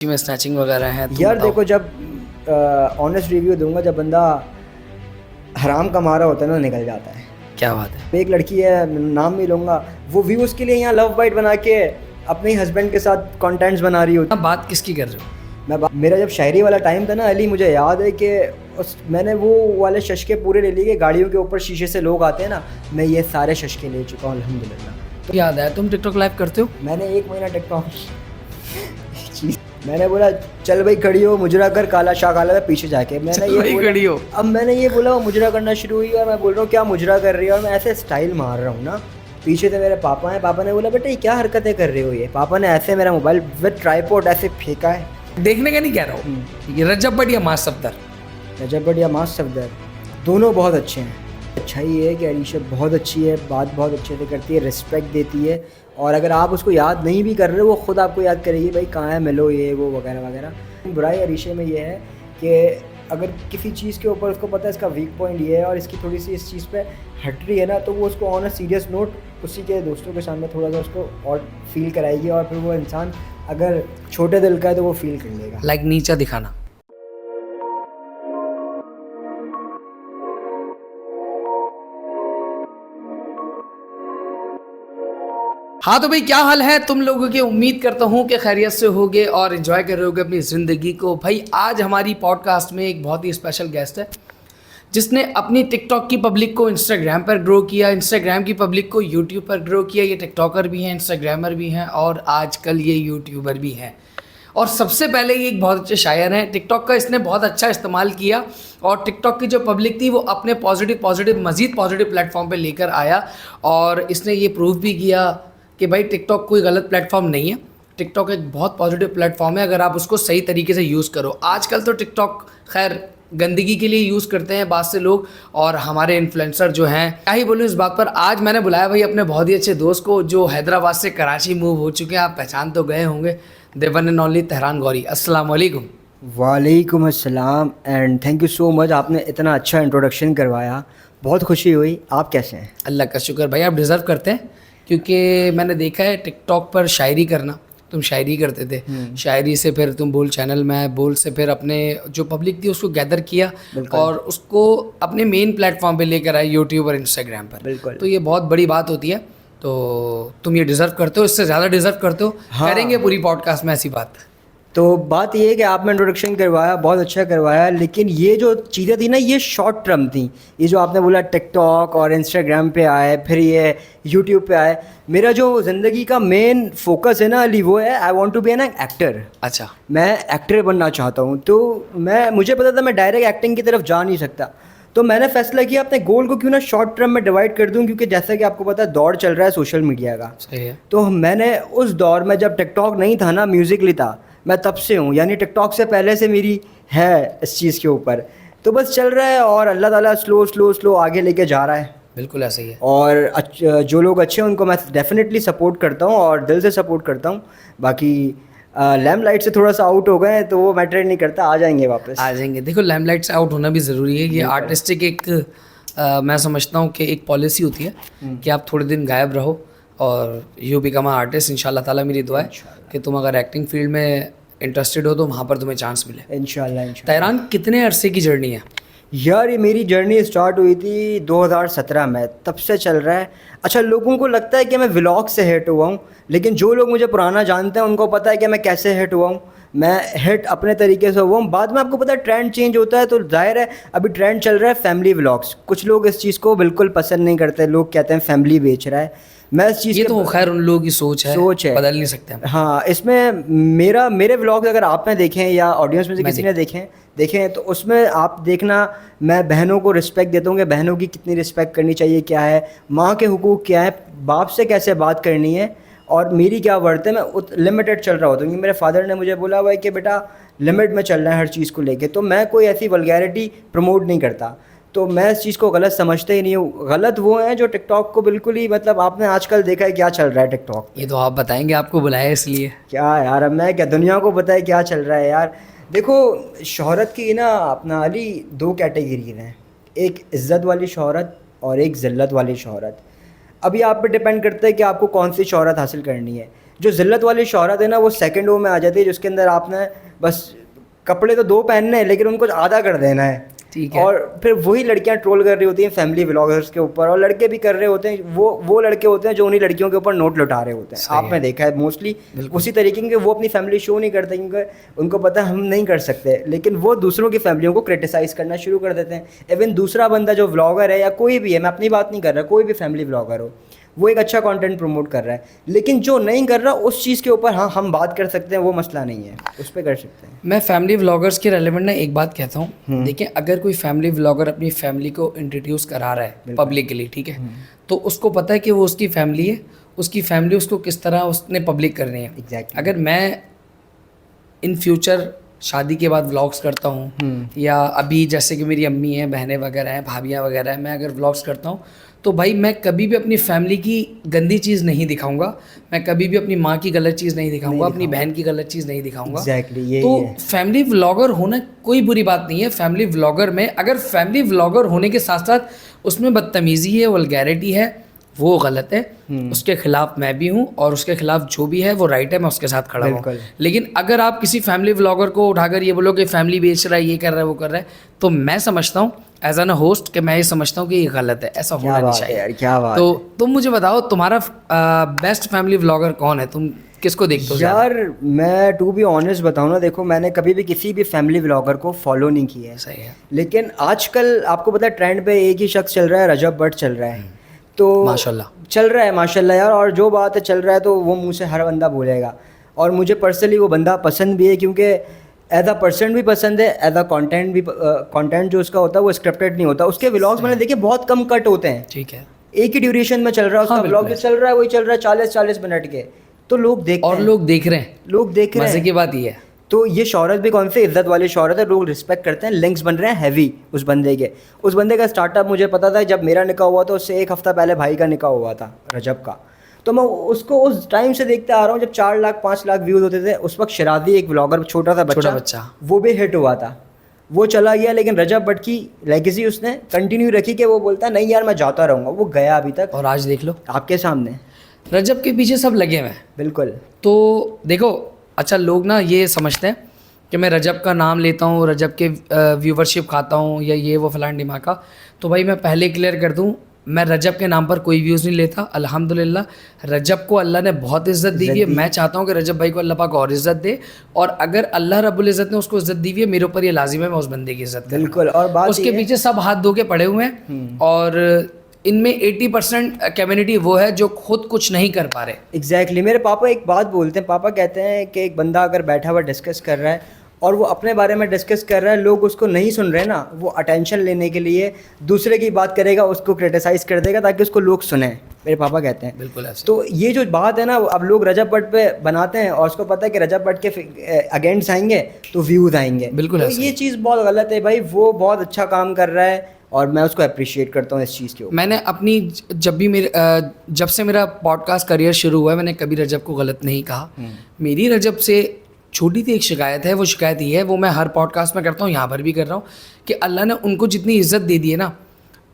में स्नैचिंग वगैरह है यार देखो, जब ऑनेस्ट रिव्यू दूंगा, जब बंदा हराम कमा रहा होता है ना, निकल जाता है। क्या बात है। एक लड़की है, नाम नहीं लूँगा, वो व्यूज़ के लिए यहाँ लव बाइट बना के अपने हस्बैंड के साथ कंटेंट्स बना रही होती। आप बात किसकी कर रहे हो? मेरा जब शायरी वाला टाइम था ना अली, मुझे याद है कि मैंने वो वाले शशके पूरे ले लिए। गाड़ियों के ऊपर शीशे से लोग आते हैं ना, मैं ये सारे शशके ले चुका हूँ अल्हम्दुलिल्लाह। तो याद है तुम टिकटॉक लाइव करते हो? मैंने 1 महीना टिकटॉक मैंने बोला चल भाई खड़ी हो, मुजरा कर काला शाह काला में पीछे जाके मैंने ये खड़ी हो। अब मैंने ये बोला, वो मुजरा करना शुरू हुई और मैं बोल रहा हूँ क्या मुजरा कर रही है, और मैं ऐसे स्टाइल मार रहा हूँ ना। पीछे से मेरे पापा हैं, पापा ने बोला बेटा ये क्या हरकतें कर रही हो ये। पापा ने ऐसे मेरा मोबाइल विद ट्राइपॉड ऐसे फेंका है। देखने का नहीं कह रहा हूँ, ये रजब बट या मास सफदर। रजब बट या मास सफदर दोनों बहुत अच्छे हैं। अच्छा ही है कि अलीशा बहुत अच्छी है, बात बहुत अच्छे से करती है, रिस्पेक्ट देती है, और अगर आप उसको याद नहीं भी कर रहे हो वो ख़ुद आपको याद करेगी, भाई कहाँ है, मिलो, ये वो वगैरह वगैरह। बुराई अलीशा में ये है कि अगर किसी चीज़ के ऊपर उसको पता है इसका वीक पॉइंट ये है और इसकी थोड़ी सी इस चीज़ पे हट रही है ना, तो वो उसको ऑन अ सीरियस नोट उसी के दोस्तों के सामने थोड़ा सा उसको और फील कराएगी, और फिर वो इंसान अगर छोटे दिल का है तो वो फील कर लेगा। लाइक नीचा दिखाना। हाँ तो भाई क्या हाल है तुम लोगों की। उम्मीद करता हूँ कि खैरियत से होगे और एंजॉय कर रहे होगे अपनी ज़िंदगी को। भाई आज हमारी पॉडकास्ट में एक बहुत ही स्पेशल गेस्ट है जिसने अपनी टिकटॉक की पब्लिक को इंस्टाग्राम पर ग्रो किया, इंस्टाग्राम की पब्लिक को यूट्यूब पर ग्रो किया। ये टिकटॉकर भी हैं, इंस्टाग्रामर भी हैं और आजकल ये यूट्यूबर भी हैं। और सबसे पहले ये एक बहुत अच्छे शायर हैं। टिकटॉक का इसने बहुत अच्छा इस्तेमाल किया और टिकटॉक की जो पब्लिक थी वो अपने पॉजिटिव मज़ीद पॉजिटिव प्लेटफॉर्म पे लेकर आया, और इसने ये प्रूव भी किया कि भाई टिकटॉक कोई गलत प्लेटफॉर्म नहीं है। टिकटॉक एक बहुत पॉजिटिव प्लेटफॉर्म है अगर आप उसको सही तरीके से यूज़ करो। आजकल तो टिकटॉक खैर गंदगी के लिए यूज़ करते हैं बहुत से लोग, और हमारे इन्फ्लुएंसर जो हैं, क्या ही बोलूँ इस बात पर। आज मैंने बुलाया भाई अपने बहुत ही अच्छे दोस्त को जो हैदराबाद से कराची मूव हो चुके हैं। आप पहचान तो गए होंगे, the one and only Tehran Gauri. अस्सलाम वालेकुम। वालेकुम अस्सलाम and thank you so much, आपने इतना अच्छा इंट्रोडक्शन करवाया, बहुत खुशी हुई। आप कैसे हैं? अल्लाह का शुक्र भाई, आप डिज़र्व करते हैं, क्योंकि मैंने देखा है टिकटॉक पर शायरी करना, तुम शायरी करते थे, शायरी से फिर तुम बोल चैनल में, बोल से फिर अपने जो पब्लिक थी उसको गैदर किया और उसको अपने मेन प्लेटफॉर्म पे लेकर आए, यूट्यूब और इंस्टाग्राम पर। बिल्कुल। तो ये बहुत बड़ी बात होती है, तो तुम ये डिज़र्व करते हो, इससे ज़्यादा डिज़र्व करते हो। हाँ। करेंगे पूरी पॉडकास्ट में ऐसी बात। तो बात ये है कि आपने इंट्रोडक्शन करवाया, बहुत अच्छा करवाया, लेकिन ये जो चीज़ें थी ना ये शॉर्ट टर्म थी। ये जो आपने बोला टिकटॉक और इंस्टाग्राम पे आए, फिर ये यूट्यूब पे आए, मेरा जो ज़िंदगी का मेन फोकस है ना अली, वो है I want to be an actor. अच्छा। मैं एक्टर बनना चाहता हूँ। तो मुझे पता था मैं डायरेक्ट एक्टिंग की तरफ जा नहीं सकता, तो मैंने फैसला किया अपने गोल को क्यों ना शॉर्ट टर्म में डिवाइड कर दूं, क्योंकि जैसा कि आपको पता है दौर चल रहा है सोशल मीडिया का। सही है। तो मैंने उस दौर में जब टिकटॉक नहीं था ना, म्यूज़िकली था, मैं तब से हूँ, यानी टिकटॉक से पहले से मेरी है इस चीज़ के ऊपर। तो बस चल रहा है और अल्लाह ताला स्लो आगे लेके जा रहा है। बिल्कुल ऐसा ही है। और जो लोग अच्छे हैं उनको मैं डेफिनेटली सपोर्ट करता हूँ और दिल से सपोर्ट करता हूँ। बाकी लैम्पलाइट से थोड़ा सा आउट हो गए तो वो मैटर नहीं करता, आ जाएंगे वापस। आ जाएंगे। देखो लैम्पलाइट से आउट होना भी ज़रूरी है, ये आर्टिस्टिक एक मैं समझता हूँ कि एक पॉलिसी होती है कि आप थोड़े दिन गायब रहो और यू बिकम अ आर्टिस्ट। इंशाल्लाह ताला मेरी दुआ है कि तुम अगर एक्टिंग फील्ड में इंटरेस्टेड हो तो वहाँ पर तुम्हें चांस मिले इंशाल्लाह। तेहरान कितने अरसे की जर्नी है? यार ये मेरी जर्नी स्टार्ट हुई थी 2017 में, तब से चल रहा है। अच्छा, लोगों को लगता है कि मैं व्लॉग से हिट हुआ हूँ, लेकिन जो लोग मुझे पुराना जानते हैं उनको पता है कि मैं कैसे हिट हुआ हूँ। मैं हिट अपने तरीके से हुआ हूँ, बाद में आपको पता है ट्रेंड चेंज होता है, तो जाहिर है अभी ट्रेंड चल रहा है फैमिली व्लॉग्स। कुछ लोग इस चीज़ को बिल्कुल पसंद नहीं करते, लोग कहते हैं फैमिली बेच रहा है। मैं इस चीज़ ये तो खैर उन लोगों की सोच है, बदल नहीं सकते हम। हाँ, इसमें मेरे व्लॉग्स अगर आपने देखें या ऑडियंस में से किसी ने देखें तो उसमें आप देखना, मैं बहनों को रिस्पेक्ट देता हूँ कि बहनों की कितनी रिस्पेक्ट करनी चाहिए, क्या है माँ के हुकूक, क्या है बाप से कैसे बात करनी है, और मेरी क्या वर्थ है। मैं लिमिटेड चल रहा होता हूँ, क्योंकि मेरे फादर ने मुझे बोला हुआ है कि बेटा लिमिट में चलना है हर चीज़ को लेके। तो मैं कोई ऐसी वल्गैरिटी प्रमोट नहीं करता, तो मैं इस चीज़ को गलत समझते ही नहीं हूँ। गलत वो हैं जो टिकटॉक को बिल्कुल ही, मतलब आपने आजकल देखा है क्या चल रहा है टिकटॉक। ये तो आप बताएंगे, आपको बुलाया इसलिए। क्या यार, अब मैं क्या, दुनिया को पता है क्या चल रहा है यार। देखो शोहरत की ना अपना अली 2 कैटेगरी हैं, एक इज़्ज़त वाली शोहरत और एक ज़िल्लत वाली शोहरत। अभी आप पे डिपेंड करता है कि आपको कौन सी शोहरत हासिल करनी है। जो जिल्लत वाली शोहरत है ना, वो सेकंड वो में आ जाती है, जिसके अंदर आपने बस कपड़े तो 2 पहनने हैं लेकिन उनको आधा कर देना है। ठीक है। और फिर वही लड़कियां ट्रोल कर रही होती हैं फैमिली व्लॉगर्स के ऊपर, और लड़के भी कर रहे होते हैं, वो लड़के होते हैं जो उन्हीं लड़कियों के ऊपर नोट लुटा रहे होते हैं। आपने देखा है मोस्टली उसी तरीके के, वो अपनी फैमिली शो नहीं करते क्योंकि उनको पता है हम नहीं कर सकते, लेकिन वो दूसरों की फैमिलियों को क्रिटिसाइज़ करना शुरू कर देते हैं। इवन दूसरा बंदा जो व्लॉगर है या कोई भी है, मैं अपनी बात नहीं कर रहा, कोई भी फैमिली व्लॉगर हो, वो एक अच्छा कंटेंट प्रमोट कर रहा है, लेकिन जो नहीं कर रहा उस चीज़ के ऊपर हाँ हम बात कर सकते हैं, वो मसला नहीं है, उस पर कर सकते हैं। मैं फैमिली व्लॉगर्स के रेलेवेंट ना एक बात कहता हूँ, देखिए अगर कोई फैमिली व्लॉगर अपनी फैमिली को इंट्रोड्यूस करा रहा है पब्लिकली, ठीक है, तो उसको पता है कि वो उसकी फैमिली है, उसकी फैमिली उसको किस तरह उसने पब्लिक करनी है। Exactly. अगर मैं इन फ्यूचर शादी के बाद व्लॉग्स करता हूँ या अभी जैसे कि मेरी अम्मी हैं, बहनें वगैरह हैं, भाभियाँ वगैरह हैं, मैं अगर व्लॉग्स करता हूँ तो भाई मैं कभी भी अपनी फैमिली की गंदी चीज़ नहीं दिखाऊंगा, मैं कभी भी अपनी माँ की गलत चीज़ नहीं दिखाऊंगा, अपनी बहन की गलत चीज़ नहीं दिखाऊंगा। Exactly, तो फैमिली व्लॉगर होना कोई बुरी बात नहीं है। फैमिली व्लॉगर में अगर फैमिली व्लॉगर होने के साथ साथ उसमें बदतमीज़ी है, वल्गैरिटी है, वो गलत है, उसके खिलाफ मैं भी हूँ और उसके खिलाफ जो भी है वो राइट है, मैं उसके साथ खड़ा हूँ। लेकिन अगर आप किसी फैमिली व्लॉगर को उठाकर ये बोलो कि फैमिली बेच रहा है, ये कर रहा है, वो कर रहा है, तो मैं समझता हूँ एज एन होस्ट कि मैं ये समझता हूँ कि ये गलत है, ऐसा होना नहीं चाहिए यार। क्या बात तो तुम मुझे बताओ तुम्हारा बेस्ट फैमिली व्लॉगर कौन है, तुम किसको देखते हो यार? मैं टू बी ऑनेस्ट बताऊँ ना, देखो मैंने कभी भी किसी भी फैमिली व्लॉगर को फॉलो नहीं किया है। सही है। लेकिन आजकल आपको पता है ट्रेंड पे एक ही शख्स चल रहा है, रजब भट्ट चल रहा है, तो माशाल्लाह चल रहा है माशाल्लाह यार, और जो बात है चल रहा है तो वो मुंह से हर बंदा बोलेगा, और मुझे पर्सनली वो बंदा पसंद भी है, क्योंकि एज अ पर्सन भी पसंद है, एज अ कंटेंट भी, कंटेंट जो उसका होता है वो स्क्रिप्टेड नहीं होता। उसके व्लॉग्स मैंने देखे बहुत कम कट होते हैं, ठीक है, एक ही ड्यूरेशन में चल रहा है उसका व्लॉग, जो चल रहा है वही चल रहा है 40-40 मिनट के, तो लोग देखते हैं और लोग देख रहे हैं, लोग देख रहे हैं। मजे की बात ये है। तो ये शोहरत भी कौन सी इज्जत वाली शोहरत है, लोग रिस्पेक्ट करते हैं, लिंक्स बन रहे हैं हैवी उस बंदे के। उस बंदे का स्टार्टअप मुझे पता था जब मेरा निकाह हुआ था, उससे 1 हफ्ता पहले भाई का निकाह हुआ था रजब का, तो मैं उसको उस टाइम से देखते आ रहा हूँ जब 4 लाख 5 लाख व्यूज़ होते थे। उस वक्त शरादी एक व्लॉगर, छोटा सा बच्चा, वो भी हिट हुआ था, वो चला गया, लेकिन रजब भट्ट की लेगेसी उसने कंटिन्यू रखी कि वो बोलता नहीं यार मैं जाता रहूँगा, वो गया अभी तक, और आज देख लो आपके सामने रजब के पीछे सब लगे हुए हैं। बिल्कुल। तो देखो अच्छा, लोग ना ये समझते हैं कि मैं रजब का नाम लेता हूँ, रजब के व्यूवरशिप खाता हूँ या ये वो फलान दिमाग का, तो भाई मैं पहले क्लियर कर दूँ, मैं रजब के नाम पर कोई व्यूज़ नहीं लेता। अल्हम्दुलिल्लाह रजब को अल्लाह ने बहुत इज़्ज़त दी हुई है, मैं चाहता हूँ कि रजब भाई को अल्लाह पाक और इज़्ज़त दे, और अगर अल्लाह रब्बुल इज़्ज़त ने उसको इज़्ज़त दी हुई है, मेरे ऊपर ये लाजिम है मैं उस बंदे की इज़्ज़त करूँ। बिल्कुल। और बात उसके पीछे सब हाथ धो के पड़े हुए हैं, और इनमें 80% कम्युनिटी वो है जो खुद कुछ नहीं कर पा रहे। एग्जैक्टली। मेरे पापा एक बात बोलते हैं, पापा कहते हैं कि एक बंदा अगर बैठा हुआ डिस्कस कर रहा है और वो अपने बारे में डिस्कस कर रहा है, लोग उसको नहीं सुन रहे ना, वो अटेंशन लेने के लिए दूसरे की बात करेगा, उसको क्रिटिसाइज़ कर देगा ताकि उसको लोग सुने, मेरे पापा कहते हैं। बिल्कुल ऐसे। तो ये जो बात है ना, अब लोग रजब भट्ट पे बनाते हैं और उसको पता है कि रजब भट्ट के अगेंस्ट आएंगे तो व्यूज़ आएंगे। बिल्कुल तो ऐसे। ये चीज़ बहुत गलत है भाई, वो बहुत अच्छा काम कर रहा है और मैं उसको अप्रिशिएट करता हूँ इस चीज़ के ऊपर। मैंने अपनी जब से मेरा पॉडकास्ट करियर शुरू हुआ है, मैंने कभी रजब को गलत नहीं कहा। मेरी रजब से छोटी सी एक शिकायत है, वो शिकायत ये है, वो मैं हर पॉडकास्ट में करता हूँ, यहाँ पर भी कर रहा हूँ, कि अल्लाह ने उनको जितनी इज़्ज़त दे दी है ना,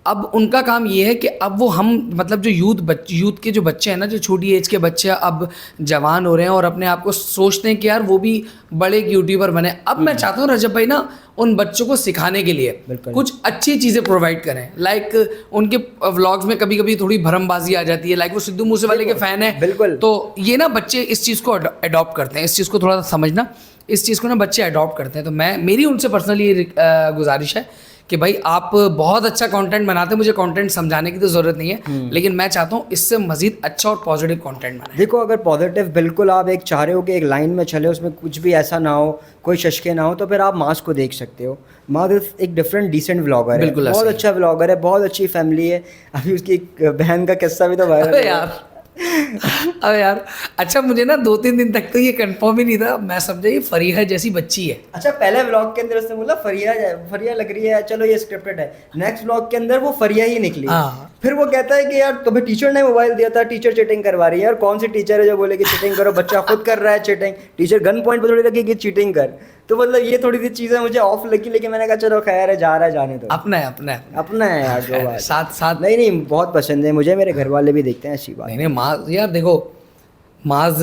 अब उनका काम ये है कि अब वो हम मतलब जो यूथ के जो बच्चे हैं ना, जो छोटी एज के बच्चे अब जवान हो रहे हैं और अपने आप को सोचते हैं कि यार वो भी बड़े एक यूट्यूबर बने। अब मैं चाहता हूँ रजब भाई ना उन बच्चों को सिखाने के लिए कुछ अच्छी चीज़ें प्रोवाइड करें। लाइक उनके व्लॉग्स में कभी कभी थोड़ी भरमबाजी आ जाती है, लाइक वो सिद्धू मूसेवाले के फ़ैन है, बिल्कुल, तो ये ना बच्चे इस चीज़ को अडॉप्ट करते हैं, इस चीज़ को थोड़ा सा समझना, इस चीज़ को ना बच्चे अडॉप्ट करते हैं। तो मेरी उनसे पर्सनली गुजारिश है कि भाई आप बहुत अच्छा कंटेंट बनाते हैं, मुझे कंटेंट समझाने की तो ज़रूरत नहीं है, लेकिन मैं चाहता हूँ इससे मज़ीद अच्छा और पॉजिटिव कंटेंट बनाएं। देखो अगर पॉजिटिव बिल्कुल आप एक चाह रहे हो कि एक लाइन में चले, उसमें कुछ भी ऐसा ना हो, कोई शशके ना हो, तो फिर आप मास को देख सकते हो। मास एक डिफरेंट डिसेंट व्लॉगर है, बहुत अच्छा व्लॉगर है, बहुत अच्छी फैमिली है। अभी उसकी एक बहन का किस्सा भी तो वायरल है यार। अरे यार अच्छा, मुझे ना 2-3 दिन तक तो ये कंफर्म ही नहीं था, मैं समझा ये फरीहा जैसी बच्ची है। अच्छा, पहले व्लॉग के अंदर उसने बोला फरिया लग रही है, चलो ये स्क्रिप्टेड है। नेक्स्ट व्लॉग के अंदर वो फरिया ही निकली। फिर वो कहता है कि यार तुम्हें टीचर ने मोबाइल दिया था, टीचर चीटिंग करवा रही है। यार कौन सी टीचर है जो बोले कि चीटिंग करो, बच्चा खुद कर रहा है चीटिंग, टीचर गन पॉइंट पर थोड़ी लगी कि चीटिंग कर। तो मतलब ये थोड़ी सी चीज़ें मुझे ऑफ लगी, लेकिन मैंने कहा चलो खैर है, जा रहा है जाने दो, अपना है यार जो बात। साथ नहीं बहुत पसंद है मुझे, मेरे घर वाले भी देखते हैं, ऐसी बात नहीं। माँ यार देखो, माज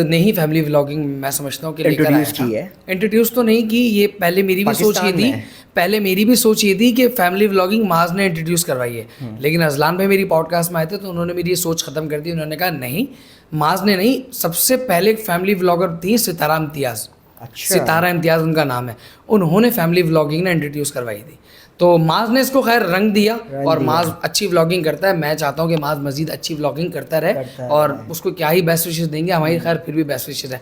ने ही फैमिली व्लॉगिंग मैं समझता हूँ कि लेकर आया Introduce की है। इंट्रोड्यूस तो नहीं की, ये पहले मेरी भी सोच ये पाकिस्तान थी, में। पहले मेरी भी सोच ये थी कि फैमिली व्लॉगिंग माज ने इंट्रोड्यूस करवाई है, लेकिन अजलान भाई मेरी पॉडकास्ट में आए थे तो उन्होंने मेरी ये सोच ख़त्म कर दी। उन्होंने कहा नहीं, माज ने नहीं, सबसे पहले एक फैमिली व्लॉगर थी सितारा इम्तियाज़। अच्छा। सितारा इम्तियाज़ उनका नाम है, उन्होंने फैमिली व्लॉगिंग ने इंट्रोड्यूस करवाई थी। तो माज ने इसको खैर रंग दिया और माज अच्छी व्लॉगिंग करता है। मैं चाहता हूँ कि माज मजीद अच्छी व्लॉगिंग करता रहे और उसको क्या ही बेस्ट विशेस देंगे, हमारी खैर फिर भी बेस्ट विशेस है।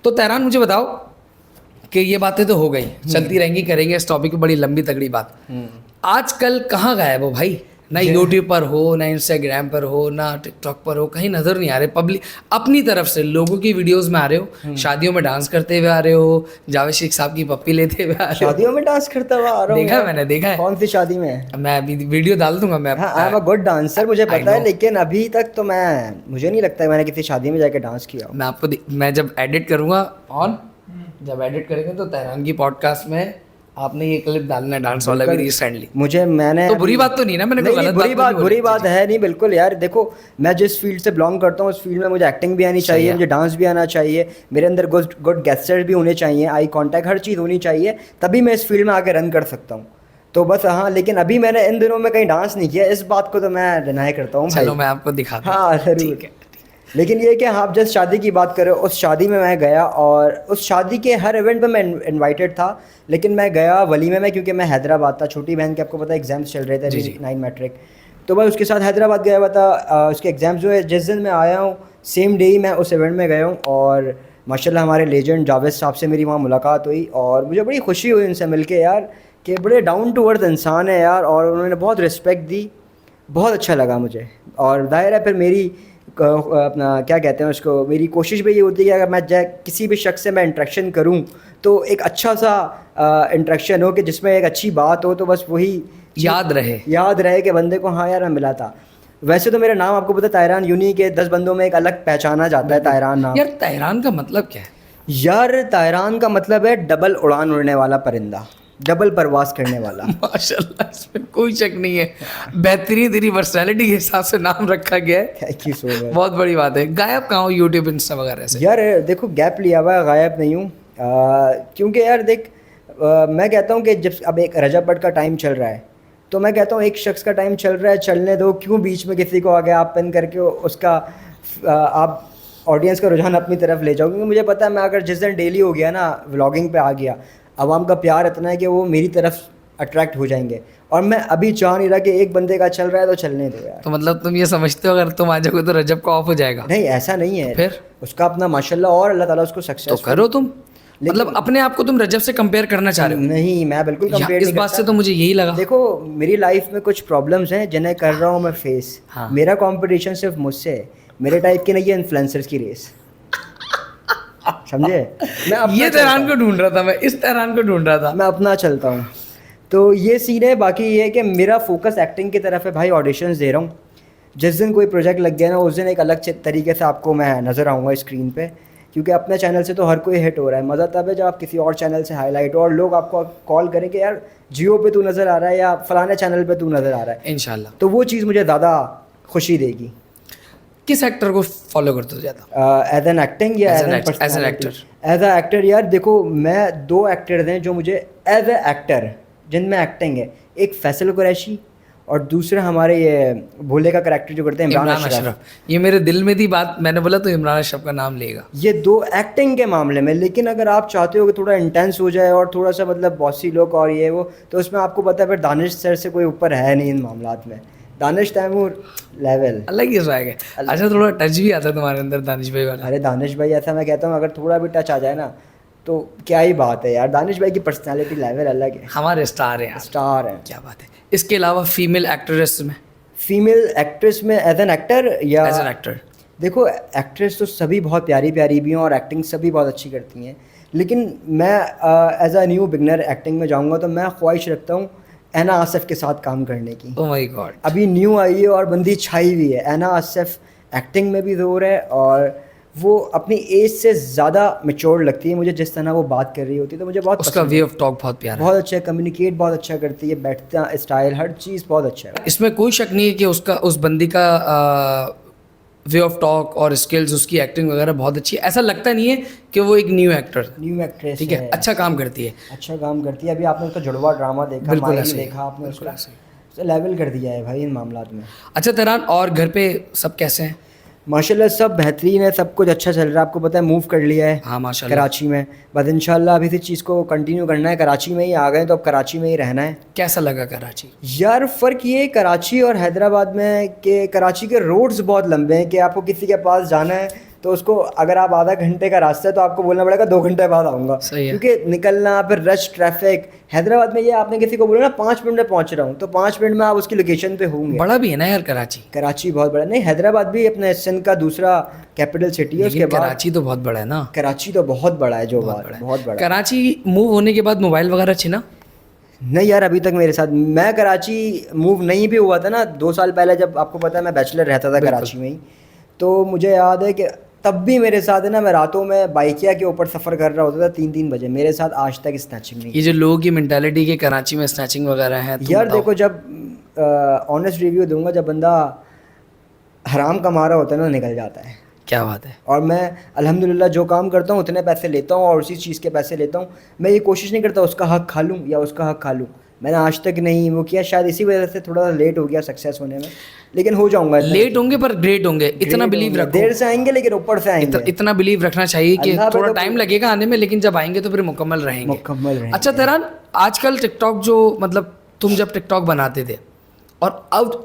तो तहरान मुझे बताओ कि ये बातें तो हो गई, चलती रहेंगी, करेंगे इस टॉपिक पे बड़ी लंबी तगड़ी बात। आजकल कहाँ गायब हो भाई? ना यूट्यूब पर हो, ना इंस्टाग्राम पर हो, ना टिकटॉक पर हो, कहीं नज़र नहीं आ रहे। पब्लिक अपनी तरफ से लोगों की वीडियोस में आ रहे हो, शादियों में डांस करते हुए आ रहे हो, जावेद शेख साहब की पप्पी लेते हुए आ रहे हो। शादियों में डांस करता हुआ आ रहा हूँ देखा है यार। मैंने, देखा है। कौन सी शादी में? मैं अभी वीडियो डाल दूंगा मैं। हाँ, I am a good dancer, मुझे I पता है, know। लेकिन अभी तक तो मुझे नहीं लगता है मैंने किसी शादी में जाके डांस किया हो। मैं आपको मैं जब एडिट करूंगा जब एडिट करेंगे तो तहरान की पॉडकास्ट में आपने ये क्लिप डालना है डांस वाला भी रिसेंटली। मैंने तो बुरी बात तो नहीं ना, मैंने कोई नहीं, गलत बुरी बात तो नहीं बुरी बोली। बात है नहीं, बिल्कुल यार। देखो, मैं जिस फील्ड से बिलोंग करता हूँ उस फील्ड में मुझे एक्टिंग भी आनी चाहिए, मुझे डांस भी आना चाहिए, मेरे अंदर गुड गेस्चर्स भी होने चाहिए, आई कांटेक्ट, हर चीज़ होनी चाहिए, तभी मैं इस फील्ड में आके रन कर सकता हूँ। तो बस हाँ, लेकिन अभी मैंने इन दिनों में कहीं डांस नहीं किया, इस बात को तो मैं डिनाई करता हूँ भाई। चलो मैं आपको दिखाता हूँ। हाँ जरूर। लेकिन ये कि आप जस्ट शादी की बात करें, उस शादी में मैं गया और उस शादी के हर इवेंट में मैं इनवाइटेड था, लेकिन मैं गया वलीमे में क्योंकि मैं हैदराबाद था। छोटी बहन के आपको पता है एग्जाम्स चल रहे थे, 9 मैट्रिक, तो मैं उसके साथ हैदराबाद गया हुआ था। उसके एग्ज़ाम्स जो है जिस दिन मैं आया हूँ सेम डे ही मैं उस इवेंट में गया हूँ और माशाल्लाह हमारे लेजेंड जावेद साहब से मेरी वहाँ मुलाकात हुई और मुझे बड़ी खुशी हुई उनसे मिल के यार, कि बड़े डाउन टू अर्थ इंसान है यार, और उन्होंने बहुत रिस्पेक्ट दी, बहुत अच्छा लगा मुझे। और जाहिर है फिर मेरी अपना क्या कहते हैं उसको, मेरी कोशिश भी ये होती है कि अगर मैं किसी भी शख्स से मैं इंटरेक्शन करूं तो एक अच्छा सा इंटरेक्शन हो कि जिसमें एक अच्छी बात हो, तो बस वही याद रहे कि बंदे को हाँ यार मैं मिला था। वैसे तो मेरा नाम आपको पता है तायरान यूनी के 10 बंदों में एक अलग पहचाना जाता है तायरान नाम। यार तहरान का मतलब क्या है? यार तायरान का मतलब है डबल उड़ान उड़ने वाला परिंदा, डबल परवास करने वाला। माशाल्लाह, इसमें कोई शक नहीं है, बेहतरीन तेरी पर्सनैलिटी के हिसाब से नाम रखा गया है। Thank you so much. बहुत बड़ी बात है। गायब कहाँ हो यूट्यूब इंस्टा वगैरह से? यार देखो गैप लिया हुआ है, गायब नहीं हूँ, क्योंकि यार देख, मैं कहता हूँ कि जब अब एक रजब भट्ट का टाइम चल रहा है, तो मैं कहता हूँ एक शख्स का टाइम चल रहा है, चलने दो, क्यों बीच में किसी को आगे आप पिन करके उसका आप ऑडियंस का रुझान अपनी तरफ ले जाओ। क्योंकि मुझे पता है मैं अगर जिस दिन डेली हो गया ना व्लॉगिंग पे आ गया, आवाम का प्यार इतना है कि वो मेरी तरफ अट्रैक्ट हो जाएंगे, और मैं अभी चाह नहीं रहा कि एक बंदे का चल रहा है तो चलने दो यार। तो मतलब तुम ये समझते हो अगर तुम आ जाओगे तो रजब का ऑफ हो जाएगा? नहीं, ऐसा नहीं है, फिर उसका अपना माशाल्लाह, और अल्लाह ताला उसको सक्सेस तो करो तुम। मतलब अपने आप को तुम रजब से कंपेयर करना चाह रहे हो? नहीं, मैं बिल्कुल कंपेयर इस नहीं बात करता। से तो मुझे यही लगा। देखो मेरी लाइफ में कुछ प्रॉब्लम्स हैं जिन्हें कर रहा हूँ मैं फेस। हाँ। मेरा कंपटीशन सिर्फ मुझसे है, मेरे टाइप की नहीं है इन्फ्लुएंसर्स की रेस, समझे? मैं अपना ये तहरान को ढूंढ रहा था, मैं इस तहरान को ढूंढ रहा था। मैं अपना चलता हूँ, तो ये सीन है। बाकी ये है कि मेरा फोकस एक्टिंग की तरफ है भाई, ऑडिशंस दे रहा हूँ। जिस दिन कोई प्रोजेक्ट लग गया ना, उस दिन एक अलग तरीके से आपको मैं नज़र आऊँगा स्क्रीन पे, क्योंकि अपने चैनल से तो हर कोई हिट हो रहा है। मज़ा तब है जब आप किसी और चैनल से हाईलाइट हो और लोग आपको कॉल करें कि यार जियो पे तू नज़र आ रहा है या फलाने चैनल पे तू नज़र आ रहा है। इंशाल्लाह। तो वो चीज़ मुझे ज़्यादा खुशी देगी। किस एक्टर को फॉलो करते हो ज़्यादा? एज एन एक्टिंग या as an actor? As a actor यार देखो, मैं 2 एक्टर्स हैं जो मुझे एज ए एक्टर जिनमें एक्टिंग है, एक फैसल कुरैशी और दूसरा हमारे ये भोले का करैक्टर जो करते हैं इमरान अशरफ। ये मेरे दिल में थी बात, मैंने बोला तो इमरान अशरफ का नाम लेगा। ये 2 एक्टिंग के मामले में, लेकिन अगर आप चाहते हो कि थोड़ा इंटेंस हो जाए और थोड़ा सा मतलब बॉसी लुक और ये वो, तो उसमें आपको पता है फिर दानिश सर से कोई ऊपर है नहीं इन मामलात में। दानिश तैमूर लेवल अलग ही स्वैग है। अच्छा, थोड़ा टच भी आता है तुम्हारे अंदर दानिश भाई वाला? अरे दानिश भाई, ऐसा मैं कहता हूँ अगर थोड़ा भी टच आ जाए ना तो क्या ही बात है यार। दानिश भाई की पर्सनालिटी लेवल अलग है, हमारे स्टार है यार, स्टार है। क्या बात है। इसके अलावा फीमेल एक्ट्रेस में? फीमेल एक्ट्रेस में एज एन एक्टर या एज एन एक्टर? देखो एक्ट्रेस तो सभी बहुत प्यारी प्यारी भी हैं और एक्टिंग सभी बहुत अच्छी करती हैं, लेकिन मैं as a new beginner acting में जाऊंगा तो मैं ख्वाहिश रखता हूँ ऐना आसिफ के साथ काम करने की। Oh my God. अभी न्यू आई है और बंदी छाई हुई है। ऐना आसिफ एक्टिंग में भी जोर है और वो अपनी एज से ज़्यादा मैच्योर लगती है मुझे, जिस तरह वो बात कर रही होती है तो मुझे बहुत उसका वे ऑफ टॉक बहुत प्यारा है, बहुत अच्छा है, कम्युनिकेट बहुत अच्छा करती है, बैठता स्टाइल हर चीज़ बहुत अच्छा है। इसमें कोई शक नहीं है कि उसका उस बंदी का वे ऑफ टॉक और स्किल्स, उसकी एक्टिंग वगैरह बहुत अच्छी है। ऐसा लगता नहीं है कि वो एक न्यू एक्ट्रेस, ठीक है, अच्छा काम करती है। अच्छा काम करती है। अभी आपने उसका जुड़वा ड्रामा देखा, बिल्कुल मायरी ऐसे ही, देखा आपने बिल्कुल उसका, ऐसे ही। तो लेवल कर दिया है भाई इन मामलात में। अच्छा तेरान, और घर पे सब कैसे हैं? माशाल्लाह सब बेहतरीन है, सब कुछ अच्छा चल रहा है। आपको पता है मूव कर लिया है हाँ माशाल्लाह। कराची में, बस इंशाल्लाह अभी इस चीज़ को कंटिन्यू करना है। कराची में ही आ गए तो अब कराची में ही रहना है। कैसा लगा कराची? यार फ़र्क ये है कराची और हैदराबाद में कि कराची के रोड्स बहुत लंबे हैं कि आपको किसी के पास जाना है तो उसको अगर आप आधा घंटे का रास्ता है तो आपको बोलना पड़ेगा 2 घंटे बाद आऊँगा, सही है। क्योंकि निकलना फिर रश ट्रैफिक। हैदराबाद में ये आपने किसी को बोला ना 5 मिनट में पहुँच रहा हूँ तो 5 मिनट में आप उसकी लोकेशन पे होंगे। बड़ा भी है ना यार कराची। कराची बहुत बड़ा, नहीं हैदराबाद भी अपने सिंध का दूसरा कैपिटल सिटी है। उसके लेकिन बाद कराची तो बहुत बड़ा है ना। कराची तो बहुत बड़ा है, जो बहुत बात बड़ा है। बहुत बड़ा है। कराची मूव होने के बाद मोबाइल वगैरह छिना? नहीं यार अभी तक मेरे साथ, मैं कराची मूव नहीं भी हुआ था ना 2 साल पहले, जब आपको पता है मैं बैचलर रहता था कराची में ही, तो मुझे याद है कि तब भी मेरे साथ है ना, मैं रातों में बाइकिया के ऊपर सफ़र कर रहा होता था 3-3 बजे। मेरे साथ आज तक स्नैचिंग नहीं। ये जो लोगों की मेंटालिटी के कराची में स्नैचिंग वगैरह है, तुम यार बताओ। देखो, जब ऑनेस्ट रिव्यू दूंगा, जब बंदा हराम कमा रहा होता है ना निकल जाता है। क्या बात है। और मैं अल्हम्दुलिल्लाह जो काम करता हूँ उतने पैसे लेता हूँ और उसी चीज़ के पैसे लेता हूँ। मैं ये कोशिश नहीं करता उसका हक खा लूँ या उसका हक खा लूँ, मैंने आज तक नहीं वो किया। शायद इसी वजह से थोड़ा लेट हो गया सक्सेस होने में, लेकिन हो जाऊंगा। लेट होंगे पर ग्रेट होंगे, इतना बिलीव रखो। देर से आएंगे लेकिन ऊपर से आएंगे। इतना बिलीव रखना चाहिए कि अल्लाह पे थोड़ा तो टाइम लगेगा आने में, लेकिन जब आएंगे तो फिर मुकम्मल रहेंगे। मुकम्मल रहेंगे। अच्छा तेरान, आजकल टिकटॉक जो, मतलब तुम जब टिकटॉक बनाते थे और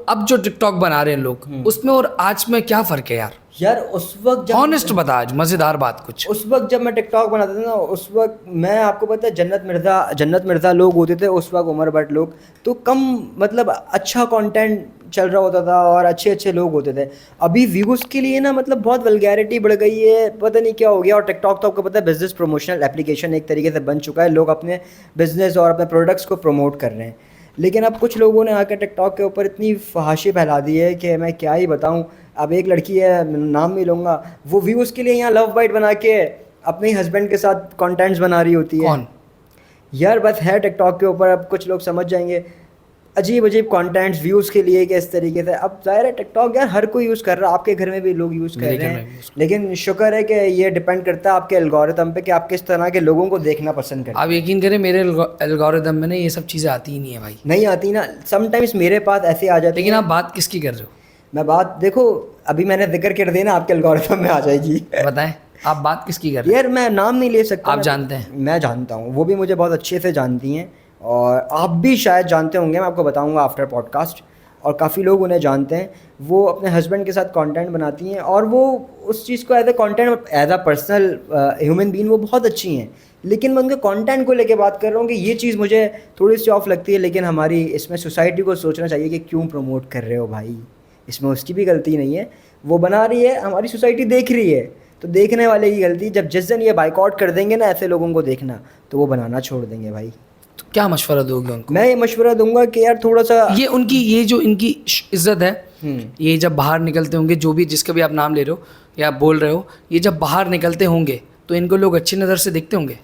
अब जो टिकटॉक बना रहे हैं लोग, उसमें और आज में क्या फ़र्क है यार? यार उस वक्त जब ऑनेस्ट बता, आज मज़ेदार बात कुछ। उस वक्त जब मैं टिकटॉक बनाता था ना, उस वक्त मैं आपको पता है जन्नत मिर्ज़ा लोग होते थे उस वक्त, उमर भट्ट लोग, तो कम मतलब अच्छा कंटेंट चल रहा होता था और अच्छे अच्छे लोग होते थे। अभी व्यूज़ के लिए ना मतलब बहुत वल्गैरिटी बढ़ गई है, पता नहीं क्या हो गया। और टिकटॉक तो आपको पता है बिज़नेस प्रमोशनल एप्लीकेशन एक तरीके से बन चुका है, लोग अपने बिज़नेस और अपने प्रोडक्ट्स को प्रमोट कर रहे हैं। लेकिन अब कुछ लोगों ने आकर टिकटॉक के ऊपर इतनी फहाशी फैला दी है कि मैं क्या ही बताऊं। अब एक लड़की है, नाम नहीं लूँगा, वो व्यूज़ के लिए यहाँ लव बाइट बना के अपने ही हस्बैंड के साथ कंटेंट्स बना रही होती है। कौन? यार बस है टिकटॉक के ऊपर, अब कुछ लोग समझ जाएंगे, अजीब अजीब कंटेंट्स व्यूज़ के लिए कि इस तरीके से। अब ज़ाहिर है टिकटॉक यार हर कोई यूज़ कर रहा है, आपके घर में भी लोग यूज़ कर रहे हैं, लेकिन शुक्र है कि ये डिपेंड करता है आपके एल्गोरिथम पे कि आप किस तरह के लोगों को देखना पसंद करते हैं। आप यकीन करें मेरे एल्गोरिदम में ना ये सब चीज़ें आती ही नहीं है भाई। नहीं आती ना, समटाइम्स मेरे पास ऐसे आ जाती लेकिन हैं। आप बात किसकी कर रहे हो? मैं बात देखो, अभी मैंने जिक्र कर दिया ना, आपके एल्गोरिथम में आ जाएगी। बताएं आप बात किसकी कर रहे यार मैं नाम नहीं ले सकता। आप जानते हैं? मैं जानता हूँ, वो भी मुझे बहुत अच्छे से जानती हैं और आप भी शायद जानते होंगे, मैं आपको बताऊंगा आफ्टर पॉडकास्ट। और काफ़ी लोग उन्हें जानते हैं। वो अपने हस्बैंड के साथ कंटेंट बनाती हैं और वो उस चीज़ को as a content, as a personal human being वो बहुत अच्छी हैं। लेकिन मैं उनके कंटेंट को लेके बात कर रहा हूँ कि ये चीज़ मुझे थोड़ी सी ऑफ लगती है। लेकिन हमारी इसमें सोसाइटी को सोचना चाहिए कि क्यों प्रमोट कर रहे हो भाई, इसमें उसकी भी गलती नहीं है, वो बना रही है, हमारी सोसाइटी देख रही है, तो देखने वाले की गलती। जब जिस दिन ये बाइकआउट कर देंगे ना ऐसे लोगों को देखना, तो वो बनाना छोड़ देंगे भाई। तो क्या मशवरा दोगे उनको? मैं ये मशवरा दूंगा कि यार थोड़ा सा ये उनकी, ये जो इनकी इज्जत है, ये जब बाहर निकलते होंगे, जो भी जिसका भी आप नाम ले रहे हो या बोल रहे हो, ये जब बाहर निकलते होंगे तो इनको लोग अच्छी नज़र से देखते होंगे।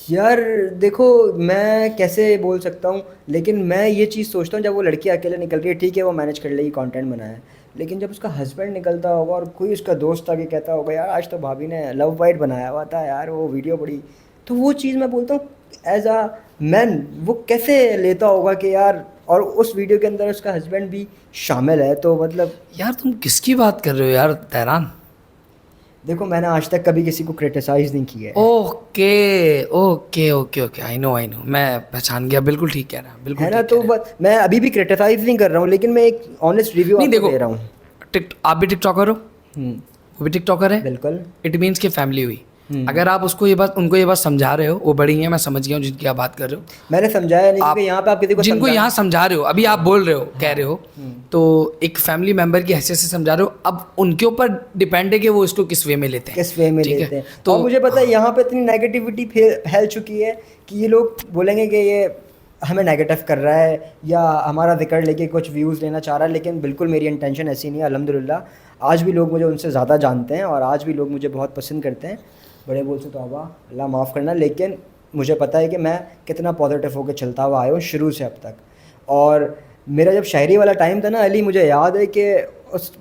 यार देखो मैं कैसे बोल सकता हूँ, लेकिन मैं ये चीज़ सोचता हूँ जब वो लड़की अकेले निकल रही है, ठीक है वो मैनेज कर लेगी, कंटेंट बनाया, लेकिन जब उसका हस्बैंड निकलता होगा और कोई उसका दोस्त आके कहता होगा यार आज तो भाभी ने लव बाइट बनाया हुआ था यार, वो वीडियो बड़ी, तो वो चीज़ मैं बोलता हूँ एज अ मैन वो कैसे लेता होगा कि यार, और उस वीडियो के अंदर उसका हस्बैंड भी शामिल है, तो मतलब यार तुम किसकी बात कर रहे हो यार तहरान? देखो मैंने आज तक कभी किसी को क्रिटिसाइज नहीं किया है। Okay okay okay okay, I know, मैं पहचान गया, बिल्कुल ठीक कह रहा है, बिल्कुल है ना, ठीक तो कह रहा है। बस मैं अभी भी क्रिटिसाइज नहीं कर रहा हूँ, लेकिन मैं एक ऑनेस्ट रिव्यू नहीं देखो, दे रहा हूँ। आप भी टिकटॉकर हो, वो भी टिकटॉकर है, बिल्कुल। इट मीन्स की फैमिली हुई। अगर आप उसको ये बात, उनको ये बात समझा रहे हो, वो बड़ी हैं, मैं समझ गया हूँ जिनकी आप बात कर रहे हो। मैंने समझाया नहीं क्योंकि यहाँ पे आप किसी को जिनको यहाँ समझा रहे हो, अभी आप बोल रहे हो, कह रहे हो, तो एक फैमिली मेंबर की हैसियत से समझा रहे हो। अब उनके ऊपर डिपेंड है कि वो इसको किस वे में लेते हैं, किस वे में ठीक लेते है? हैं। तो और मुझे पता है यहाँ पे इतनी नेगेटिविटी फैल चुकी है कि ये लोग बोलेंगे कि ये हमें नेगेटिव कर रहा है या हमारा जिक्र लेके कुछ व्यूज़ लेना चाह रहा है, लेकिन बिल्कुल मेरी इंटेंशन ऐसी नहीं है। अल्हम्दुलिल्लाह आज भी लोग मुझे उनसे ज़्यादा जानते हैं और आज भी लोग मुझे बहुत पसंद करते हैं। बड़े बोल से तौबा, अल्लाह माफ़ करना, लेकिन मुझे पता है कि मैं कितना पॉजिटिव होकर चलता हुआ आया हूँ शुरू से अब तक। और मेरा जब शायरी वाला टाइम था ना अली, मुझे याद है कि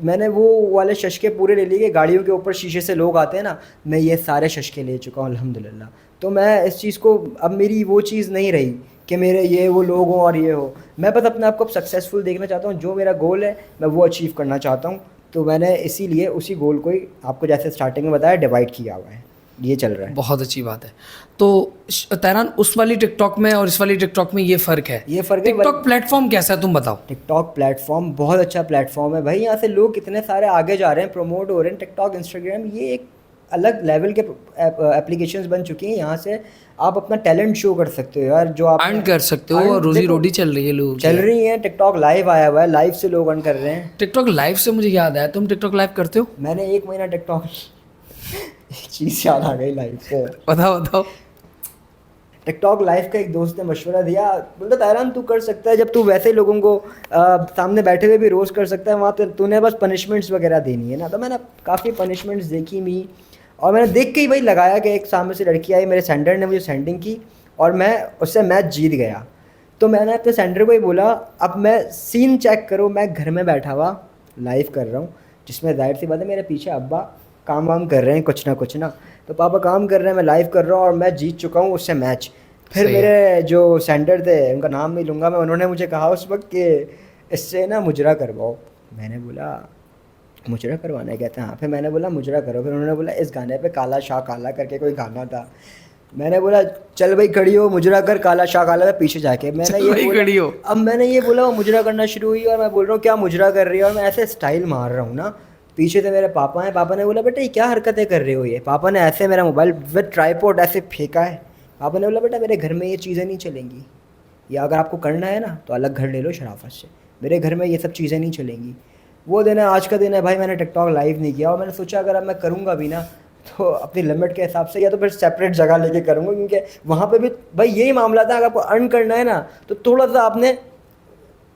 मैंने वो वाले शशके पूरे ले लिए, गाड़ियों के ऊपर शीशे से लोग आते हैं ना, मैं ये सारे शशके ले चुका हूँ अल्हम्दुलिल्लाह। तो मैं इस चीज़ को, अब मेरी वो चीज़ नहीं रही कि मेरे ये वो लोग हों और ये हो, मैं बस अपने आप को सक्सेसफुल देखना चाहता हूँ, जो मेरा गोल है मैं वो अचीव करना चाहता हूँ। तो मैंने इसीलिए उसी गोल को ही आपको जैसे स्टार्टिंग में बताया डिवाइड किया हुआ है, ये चल रहा है। बहुत अच्छी बात है। तो तैरान, उस वाली टिकटॉक में और इस वाली टिकटॉक में ये फ़र्क है। ये फ़र्क है। टिकटॉक प्लेटफॉर्म कैसा है तुम बताओ। टिकटॉक प्लेटफॉर्म बहुत अच्छा प्लेटफॉर्म है भाई, यहाँ से लोग कितने सारे आगे जा रहे हैं, प्रमोट हो रहे हैं। टिकटॉक, इंस्टाग्राम, ये एक अलग लेवल के एप्लीकेशंस बन चुकी हैं। यहाँ से आप अपना टैलेंट शो कर सकते हो यार, जो आप अर्न कर सकते हो, और रोजी रोटी चल रही है लोग चल रही है। टिकटॉक लाइव आया हुआ है, लाइव से लोग अर्न कर रहे हैं। टिकटॉक लाइव से मुझे याद आया, तुम टिकटॉक लाइव करते हो? मैंने 1 महीना टिकटॉक एक चीज़ याद आ गई लाइव से। बताओ बताओ। टिकटॉक लाइव का एक दोस्त ने मशवरा दिया, बोलता तैरान तू कर सकता है, जब तू वैसे लोगों को सामने बैठे हुए भी रोज़ कर सकता है, वहाँ तो तूने बस पनिशमेंट्स वगैरह देनी है ना। तो मैंने काफ़ी पनिशमेंट्स देखी मी, और मैंने देख के ही भाई लगाया कि एक सामने से लड़की आई, मेरे सेंडर ने मुझे सेंडिंग की और मैं उससे मैच जीत गया। तो मैंने अपने सेंडर को ही बोला, अब मैं सीन चेक करो, मैं घर में बैठा हुआ लाइव कर रहा हूँ, जिसमें जाहिर सी बात है मेरे पीछे अब्बा काम वाम कर रहे हैं कुछ ना, तो पापा काम कर रहे हैं, मैं लाइव कर रहा हूँ और मैं जीत चुका हूँ उससे मैच। फिर मेरे जो सेंडर थे, उनका नाम नहीं लूँगा मैं, उन्होंने मुझे कहा उस वक्त कि इससे ना मुजरा करवाओ। मैंने बोला मुजरा करवाना है? कहते हैं हाँ। फिर मैंने बोला मुजरा करो। फिर उन्होंने बोला इस गाने पे काला शाह काला करके कोई गाना था। मैंने बोला चल भाई खड़ी हो, मुजरा कर काला शाह काला पे पीछे जाके। मैंने ये बोला, अब मैंने ये बोला, वो मुजरा करना शुरू हुई और मैं बोल रहा हूँ क्या मुजरा कर रही है, और मैं ऐसे स्टाइल मार रहा हूँ ना। पीछे से मेरे पापा हैं, पापा ने बोला बेटा ये क्या हरकतें कर रही हो ये। पापा ने ऐसे मेरा मोबाइल विद ट्राइपॉड ऐसे फेंका है। पापा ने बोला बेटा मेरे घर में ये चीज़ें नहीं चलेंगी, या अगर आपको करना है ना तो अलग घर ले लो शराफत से, मेरे घर में ये सब चीज़ें नहीं चलेंगी। वो दिन है, आज का दिन है भाई, मैंने टिकटॉक लाइव नहीं किया। और मैंने सोचा अगर अब मैं करूँगा भी ना तो अपनी लिमिट के हिसाब से, या तो फिर सेपरेट जगह लेके करूँगा, क्योंकि वहाँ पे भी भाई यही मामला था, अगर आपको अर्न करना है ना तो थोड़ा सा आपने।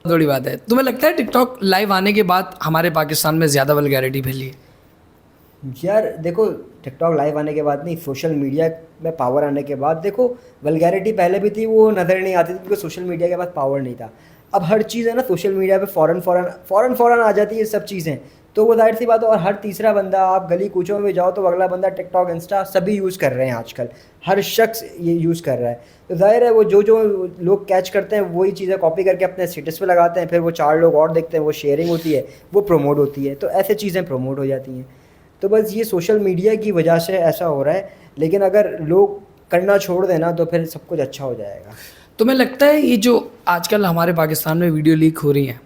बड़ी बात है। तुम्हें लगता है टिकटॉक लाइव आने के बाद हमारे पाकिस्तान में ज़्यादा वल्गैरिटी फैली है? यार देखो, टिकटॉक लाइव आने के बाद नहीं, सोशल मीडिया में पावर आने के बाद देखो, वल्गैरिटी पहले भी थी, वो नज़र नहीं आती थी क्योंकि सोशल मीडिया के पास पावर नहीं था। अब हर चीज़ है ना सोशल मीडिया पे फ़ौरन आ जाती है सब चीज़ें, तो वो जाहिर सी बात है। और हर तीसरा बंदा, आप गली कूचों में जाओ तो अगला बंदा टिकटॉक, इंस्टा सभी यूज़ कर रहे हैं आजकल, हर शख्स ये यूज़ कर रहा है। तो जाहिर है वो जो लोग कैच करते हैं वही चीज़ें कॉपी करके अपने स्टेटस पे लगाते हैं, फिर वो 4 लोग और देखते हैं, वो शेयरिंग होती है, वो प्रमोट होती है, तो ऐसे चीज़ें प्रमोट हो जाती हैं। तो बस ये सोशल मीडिया की वजह से ऐसा हो रहा है, लेकिन अगर लोग करना छोड़ देना तो फिर सब कुछ अच्छा हो जाएगा। तुम्हें लगता है ये जो आजकल हमारे पाकिस्तान में वीडियो लीक हो रही हैं,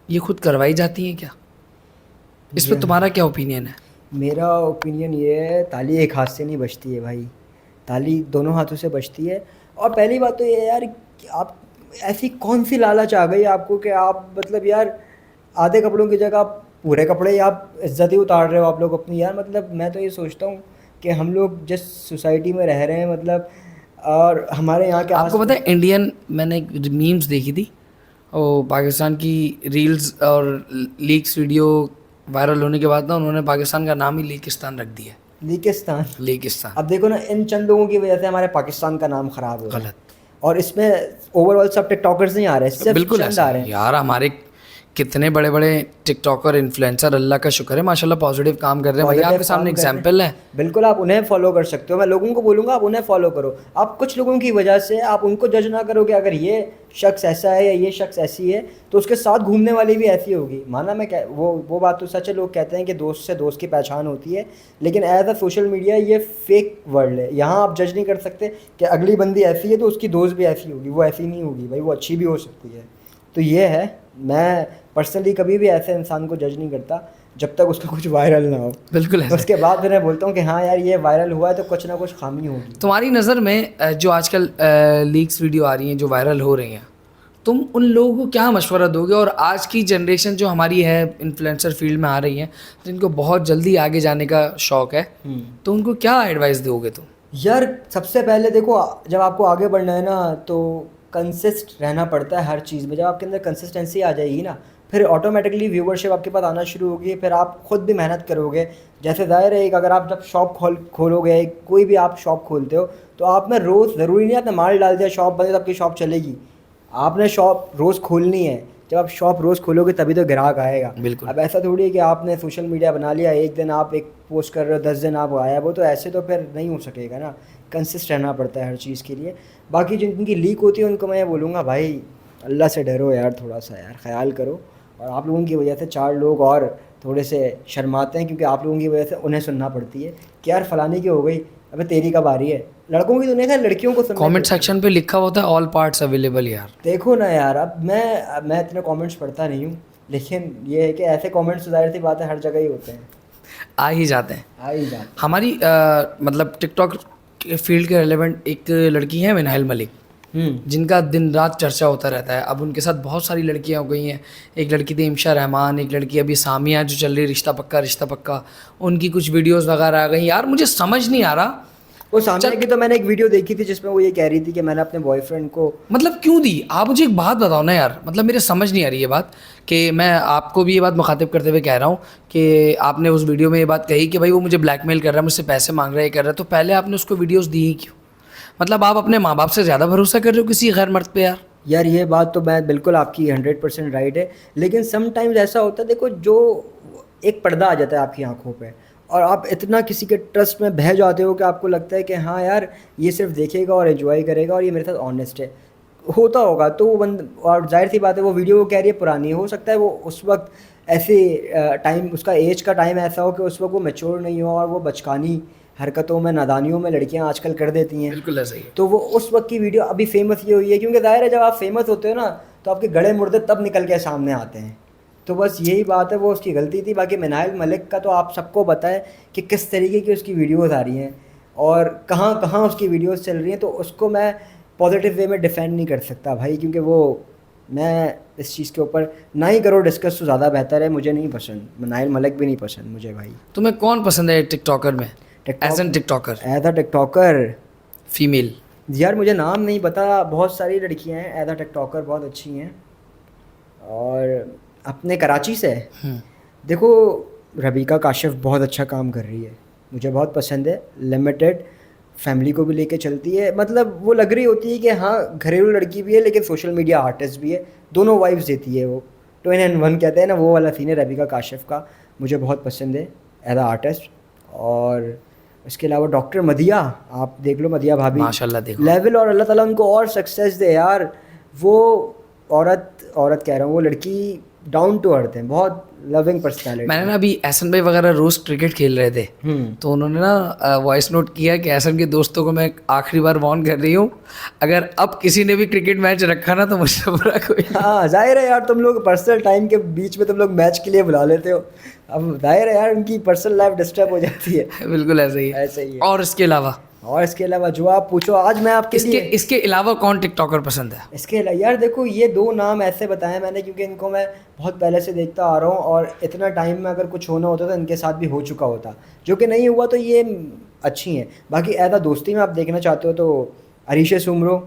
ये खुद करवाई जाती हैं क्या? इस पर तुम्हारा क्या ओपिनियन है? मेरा ओपिनियन ये है, ताली एक हाथ से नहीं बजती है भाई, ताली दोनों हाथों से बजती है। और पहली बात तो ये है यार कि आप ऐसी कौन सी लालच आ गई आपको कि आप मतलब यार आधे कपड़ों की जगह आप पूरे कपड़े ही आप इज्जत ही उतार रहे हो आप लोग अपनी। यार मतलब मैं तो ये सोचता हूँ कि हम लोग जिस सोसाइटी में रह रहे हैं, मतलब और हमारे यहाँ के आपको पता है इंडियन, मैंने एक मीम्स देखी थी, वो पाकिस्तान की रील्स और लीक्स वीडियो वायरल होने के बाद ना उन्होंने पाकिस्तान का नाम ही लीकिस्तान रख दिया। लीकिस्तान। अब देखो ना, इन चंद लोगों की वजह से हमारे पाकिस्तान का नाम खराब हो रहा है। गलत। और इसमें ओवरऑल सब टिकटॉकर्स नहीं आ रहे, सिर्फ बिल्कुल चंद आ रहे हैं यार। हमारे कितने बड़े बड़े टिकटॉकर, इन्फ्लुएंसर, अल्लाह का शुक्र है माशाल्लाह पॉजिटिव काम कर रहे हैं। भैया आपके सामने एग्जांपल है। बिल्कुल, आप उन्हें फॉलो कर सकते हो। मैं लोगों को बोलूँगा आप उन्हें फॉलो करो। आप कुछ लोगों की वजह से आप उनको जज ना करो कि अगर ये शख्स ऐसा है या ये शख्स ऐसी है तो उसके साथ घूमने वाली भी ऐसी होगी। माना मैं वो बात तो सच है, लोग कहते हैं कि दोस्त से दोस्त की पहचान होती है, लेकिन एज अ सोशल मीडिया ये फेक वर्ल्ड है। यहाँ आप जज नहीं कर सकते कि अगली बंदी ऐसी है तो उसकी दोस्त भी ऐसी होगी, वो ऐसी नहीं होगी भाई, वो अच्छी भी हो सकती है। तो ये है, मैं पर्सनली कभी भी ऐसे इंसान को जज नहीं करता जब तक उसका कुछ वायरल ना हो। बिल्कुल है। उसके बाद फिर मैं बोलता हूँ कि हाँ यार ये वायरल हुआ है तो कुछ ना कुछ खामी होगी। तुम्हारी नज़र में जो आजकल लीक्स वीडियो आ रही हैं, जो वायरल हो रही हैं, तुम उन लोगों को क्या मशवरा दोगे? और आज की जनरेशन जो हमारी है, इन्फ्लुएंसर फील्ड में आ रही है, जिनको बहुत जल्दी आगे जाने का शौक़ है, तो उनको क्या एडवाइस दोगे तुम? यार सबसे पहले देखो, जब आपको आगे बढ़ना है ना तो कंसिस्ट रहना पड़ता है हर चीज़ में। जब आपके अंदर कंसिस्टेंसी आ जाएगी ना, फिर ऑटोमेटिकली व्यूवरशिप आपके पास आना शुरू होगी, फिर आप खुद भी मेहनत करोगे। जैसे ज़ाहिर है, अगर आप जब शॉप खोलोगे, कोई भी आप शॉप खोलते हो तो आप में रोज़ ज़रूरी नहीं आपने माल डाल दिया शॉप बंद तो आपकी शॉप चलेगी। आपने शॉप रोज़ खोलनी है, जब आप शॉप रोज़ खोलोगे तभी तो ग्राहक आएगा। बिल्कुल। अब ऐसा थोड़ी है कि आपने सोशल मीडिया बना लिया, एक दिन आप एक पोस्ट कर रहे हो 10 दिन आप गायब हो, तो ऐसे तो फिर नहीं हो सकेगा ना। कंसिस्ट रहना पड़ता है हर चीज़ के लिए। बाकी जिनकी लीक होती है उनको मैं बोलूँगा भाई अल्लाह से डरो यार, थोड़ा सा यार ख्याल करो। और आप लोगों की वजह से 4 लोग और थोड़े से शर्माते हैं, क्योंकि आप लोगों की वजह से उन्हें सुनना पड़ती है कि यार फ़लाने की हो गई, अबे तेरी कब आ रही है। लड़कों की तो नहीं है, लड़कियों को सुनना कमेंट पड़ता है। सेक्शन पे लिखा होता है ऑल पार्ट्स अवेलेबल यार। देखो ना यार, अब मैं इतने कमेंट्स पढ़ता नहीं हूँ, लेकिन ये है कि ऐसे कमेंट्स ज़ाहिर सी बात है हर जगह ही होते हैं, आ ही जाते हैं। आ ही जाते हमारी मतलब टिकटॉक के फील्ड के रेलेवेंट एक लड़की है मिनाइल मलिक, हैं। जिनका दिन रात चर्चा होता रहता है। अब उनके साथ बहुत सारी लड़कियां हो गई हैं। एक लड़की थी इमशा रहमान, एक लड़की अभी सामिया जो चल रही रिश्ता पक्का, उनकी कुछ वीडियोस वगैरह आ गई। यार मुझे समझ नहीं आ रहा वो सामने की तो मैंने एक वीडियो देखी थी जिसमें वो ये कह रही थी कि मैंने अपने बॉयफ्रेंड को, मतलब क्यों दी। आप मुझे एक बात बताओ ना यार, मतलब मेरे समझ नहीं आ रही ये बात, कि मैं आपको भी ये बात मुखातिब करते हुए कह रहा हूँ कि आपने उस वीडियो में ये बात कही कि भाई वो मुझे ब्लैकमेल कर रहा है, मुझसे पैसे मांग रहा है, ये कर रहा है, तो पहले आपने उसको वीडियोज़ दी ही क्यों। मतलब आप अपने माँ बाप से ज़्यादा भरोसा कर रहे हो किसी गैर मर्द पे यार। यार ये बात तो मैं बिल्कुल आपकी 100% राइट है, लेकिन समटाइम्स ऐसा होता है, देखो जो एक पर्दा आ जाता है आपकी आंखों पे और आप इतना किसी के ट्रस्ट में बह जाते हो कि आपको लगता है कि हाँ यार ये सिर्फ देखेगा और एंजॉय करेगा और ये मेरे साथ ऑनेस्ट है, होता होगा तो वो बंद। और जाहिर सी बात है वो वीडियो वो कह रही है पुरानी है, हो सकता है वो उस वक्त ऐसे टाइम, उसका एज का टाइम ऐसा हो कि उस वक्त वो मैच्योर नहीं हो और वो बचकानी हरकतों में, नादानियों में लड़कियां आजकल कर देती हैं। बिल्कुल ऐसा ही है। तो वो उस वक्त की वीडियो अभी फेमस ये हुई है, क्योंकि ज़ाहिर है जब आप फेमस होते हो ना तो आपके गड़े मुर्दे तब निकल के सामने आते हैं। तो बस यही बात है, वो उसकी गलती थी। बाकी मिनाइल मलिक का तो आप सबको पता है कि किस तरीके की उसकी वीडियोस आ रही हैं और कहाँ कहाँ उसकी वीडियोस चल रही हैं, तो उसको मैं पॉजिटिव वे में डिफेंड नहीं कर सकता भाई, क्योंकि वो मैं इस चीज़ के ऊपर ना ही करो डिस्कस तो ज़्यादा बेहतर है। मुझे नहीं पसंद, मिनाइल मलिक भी नहीं पसंद मुझे भाई। तुम्हें कौन पसंद है टिकटॉकर में, as an tiktoker, as a tiktoker? Female? यार मुझे नाम नहीं पता, बहुत सारी लड़कियां हैं एज अ टिकटॉकर, बहुत अच्छी हैं। और अपने कराची से देखो, रबीका काशिफ बहुत अच्छा काम कर रही है, मुझे बहुत पसंद है। लिमिटेड फैमिली को भी लेके चलती है, मतलब वो लग रही होती है कि हाँ घरेलू लड़की भी है लेकिन सोशल मीडिया आर्टिस्ट भी है, दोनों वाइब्स देती है वो। 2 in 1 कहते हैं ना, वो वाला सीन है रबीका काशिफ का, मुझे बहुत पसंद है एज अ आर्टिस्ट। और इसके अलावा डॉक्टर मदिया, आप देख लो, मदिया भाभी माशाल्लाह देखो लेवल, और अल्लाह ताला उनको और सक्सेस दे यार। वो औरत कह रहा हूँ, वो लड़की डाउन टू अर्थ है, बहुत लविंग पर्सनैलिटी। मैंने ना अभी एहसन भाई वगैरह रोज़ क्रिकेट खेल रहे थे, तो उन्होंने ना वॉइस नोट किया कि एहसन के दोस्तों को मैं आखिरी बार वार्न कर रही हूँ, अगर अब किसी ने भी क्रिकेट मैच रखा ना तो मुझसे बुरा कोई। हाँ जाहिर है यार, तुम लोग पर्सनल टाइम के बीच में तुम लोग मैच के लिए बुला लेते हो, अब जाहिर है यार उनकी पर्सनल लाइफ डिस्टर्ब हो जाती है। बिल्कुल ऐसा ही है। ऐसे ही है। और इसके अलावा और इसके अलावा जो आप पूछो, आज मैं आपके लिए इसके अलावा कौन टिकटॉकर पसंद है? इसके अलावा यार देखो, ये 2 नाम ऐसे बताए मैंने क्योंकि इनको मैं बहुत पहले से देखता आ रहा हूँ और इतना टाइम में अगर कुछ होना होता तो इनके साथ भी हो चुका होता, जो कि नहीं हुआ, तो ये अच्छी हैं। बाकी एज अ दोस्ती में आप देखना चाहते हो तो अरीशा सुमरो,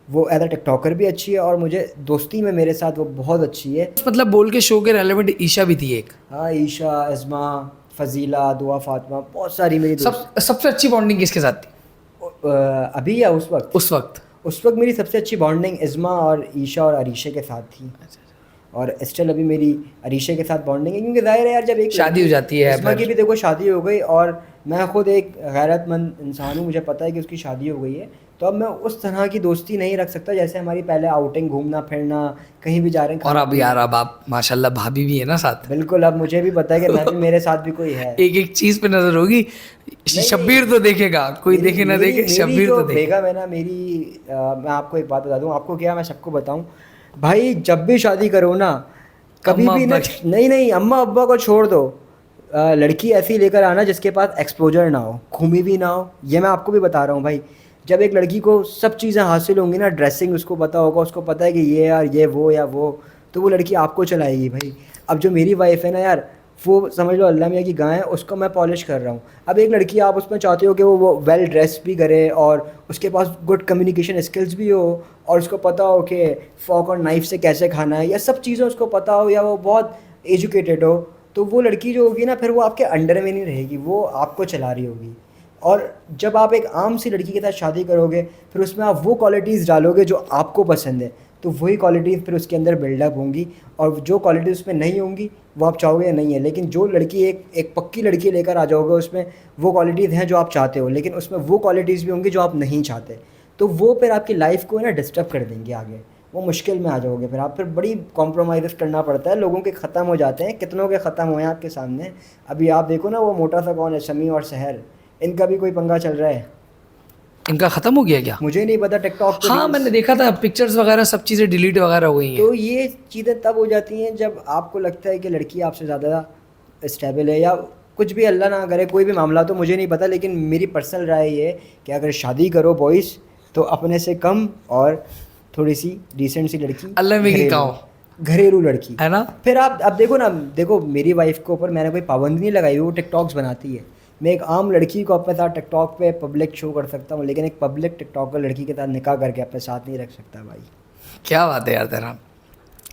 वो एज अ टिकटॉकर भी अच्छी है और मुझे दोस्ती में मेरे साथ वो बहुत अच्छी है। मतलब बोल के शो के रेलेवेंट ईशा भी थी एक। हाँ, ईशा, अज़मा, फ़ज़ीला, दुआ, फातिमा, बहुत सारी मेरी सबसे अच्छी बॉन्डिंग किसके साथ थी अभी या उस वक्त? उस वक्त मेरी सबसे अच्छी बॉन्डिंग इज़मा और ईशा और अरीशा के साथ थी। और स्टिल अभी मेरी अरीशा के साथ बॉन्डिंग है, क्योंकि जाहिर है यार जब एक शादी हो जाती है, इज़मा की भी देखो शादी हो गई और मैं खुद एक गैरतमंद इंसान हूँ, मुझे पता है कि उसकी शादी हो गई है, तो अब मैं उस तरह की दोस्ती नहीं रख सकता जैसे हमारी पहले आउटिंग, घूमना फिरना, कहीं भी जा रहे हैं। और अब यार अब आप माशाल्लाह भाभी भी है ना साथ। बिल्कुल, अब मुझे भी पता है कि मैं भी, मेरे साथ भी कोई है। एक एक चीज पे नजर होगी, शब्बीर तो देखेगा, कोई देखे ना देखे, शब्बीर तो देखेगा। बेगम है ना मेरी, मैं आपको एक बात बता दूं, आपको क्या मैं सबको बताऊं भाई, जब भी शादी करो ना, कभी भी ना, नहीं अम्मा अब्बा को छोड़ दो, लड़की ऐसी लेकर आना जिसके पास एक्सपोजर ना हो, घूमी भी ना हो। ये मैं आपको भी बता रहा हूँ भाई, जब एक लड़की को सब चीज़ें हासिल होंगी ना, ड्रेसिंग उसको पता होगा, उसको पता है कि ये यार ये वो या वो, तो वो लड़की आपको चलाएगी भाई। अब जो मेरी वाइफ है ना यार, वो समझ लो अल्लाह मियाँ की गाय है, उसको मैं पॉलिश कर रहा हूँ। अब एक लड़की आप उसमें चाहते हो कि वो वेल ड्रेस भी करे और उसके पास गुड कम्युनिकेशन स्किल्स भी हो और उसको पता हो कि फॉक और नाइफ से कैसे खाना है, या सब चीज़ें उसको पता हो, या वो बहुत एजुकेटेड हो, तो वो लड़की जो होगी ना, फिर वो आपके अंडर में नहीं रहेगी, वो आपको चला रही होगी। और जब आप एक आम सी लड़की के साथ शादी करोगे, फिर उसमें आप वो क्वालिटीज़ डालोगे जो आपको पसंद है, तो वही क्वालिटीज़ फिर उसके अंदर बिल्डअप होंगी, और जो क्वालिटी उसमें नहीं होंगी वो आप चाहोगे या नहीं है। लेकिन जो लड़की एक पक्की लड़की लेकर आ जाओगे, उसमें वो क्वालिटीज़ हैं जो आप चाहते हो, लेकिन उसमें वो क्वालिटीज़ भी होंगी जो आप नहीं चाहते, तो वो फिर आपकी लाइफ को ना डिस्टर्ब कर देंगे आगे, वो मुश्किल में आ जाओगे। फिर आप फिर बड़ी कॉम्प्रोमाइज़ करना पड़ता है, लोगों के ख़त्म हो जाते हैं, कितनों के ख़त्म हुए हैं आपके सामने। अभी आप देखो ना, वो मोटा सा कौन है, शमी और सहर, इनका भी कोई पंगा चल रहा है। इनका ख़त्म हो गया क्या? मुझे नहीं पता, टिकटॉक पे हाँ मैंने देखा था, पिक्चर्स वगैरह सब चीज़ें डिलीट वगैरह हो गई हैं। तो ये चीज़ें तब हो जाती हैं जब आपको लगता है कि लड़की आपसे ज़्यादा स्टेबल है, या कुछ भी, अल्लाह ना करे कोई भी मामला, तो मुझे नहीं पता, लेकिन मेरी पर्सनल राय ये है कि अगर शादी करो बॉयज़ तो अपने से कम और थोड़ी सी डिसेंट सी लड़की, अल्लाह में की काओ, घरेलू लड़की है ना। फिर आप अब देखो ना, देखो मेरी वाइफ के ऊपर मैंने कोई पाबंदी नहीं लगाई, वो टिकटॉक्स बनाती है। मैं एक आम लड़की को अपने साथ टिकटॉक पे पब्लिक शो कर सकता हूँ, लेकिन एक पब्लिक टिकटॉकर लड़की के साथ निकाह करके अपने साथ नहीं रख सकता भाई। क्या बात है यार तेरा,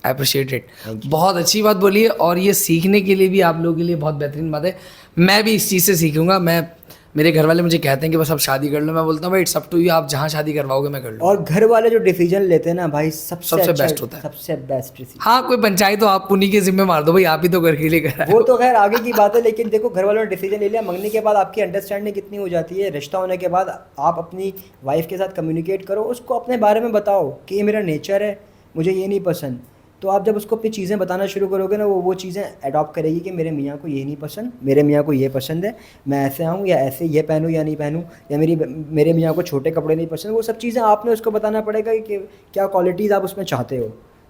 आई अप्रिशिएट इट, Thank बहुत अच्छी बात बोली है, और ये सीखने के लिए भी आप लोगों के लिए बहुत बेहतरीन बात है। मैं भी इस चीज़ से सीखूंगा। मेरे घर वाले मुझे कहते हैं कि बस अब शादी कर लो, मैं बोलता हूँ भाई इट्स अप टू यू, आप जहाँ शादी करवाओगे मैं कर लूँ। और घर वाले जो डिसीजन लेते हैं ना भाई, सबसे अच्छा, बेस्ट होता है, सबसे बेस्ट डिसीजन। हाँ कोई पंचायत तो आप उन्हीं के जिम्मे मार दो भाई, आप ही तो घर के लिए कर रहे वो तो खैर आगे की बात है, लेकिन देखो घर वालों ने डिसीजन ले लिया, मंगने के बाद आपकी अंडरस्टैंडिंग कितनी हो जाती है, रिश्ता होने के बाद आप अपनी वाइफ के साथ कम्युनिकेट करो, उसको अपने बारे में बताओ कि ये मेरा नेचर है, मुझे ये नहीं पसंद। तो आप जब उसको अपनी चीज़ें बताना शुरू करोगे ना, वो चीज़ें अडॉप्ट करेगी कि मेरे मियाँ को ये नहीं पसंद, मेरे मियाँ को ये पसंद है, मैं ऐसे आऊँ या ऐसे ये पहनूँ या नहीं पहनूँ, या मेरे मियाँ को छोटे कपड़े नहीं पसंद। वो सब चीज़ें आपने उसको बताना पड़ेगा कि क्या क्वालिटीज़ आप उसमें चाहते हो।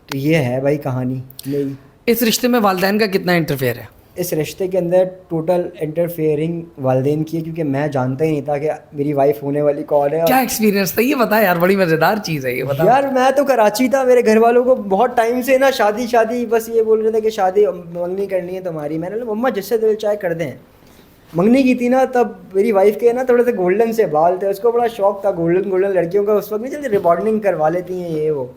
तो ये है भाई कहानी मेरी। इस रिश्ते में वालिदैन का कितना इंटरफेयर है? इस रिश्ते के अंदर टोटल इंटरफेयरिंग वालिदैन की है, क्योंकि मैं जानता ही नहीं था कि मेरी वाइफ होने वाली कौन है। क्या एक्सपीरियंस था ये बता यार, बड़ी मज़ेदार चीज़ है ये, बता यार मैं तो कराची था, मेरे घर वालों को बहुत टाइम से ना शादी बस ये बोल रहे थे कि शादी मंगनी करनी है तुम्हारी। मैंने बोला मम्मा जिससे दिल चाहे कर दें। मंगनी की थी ना, तब मेरी वाइफ के ना थोड़े से गोल्डन से बाल थे, उसको बड़ा शौक था गोल्डन लड़कियों का, उस वक्त नहीं चलती रिबॉन्डिंग करवा लेती हैं ये वो,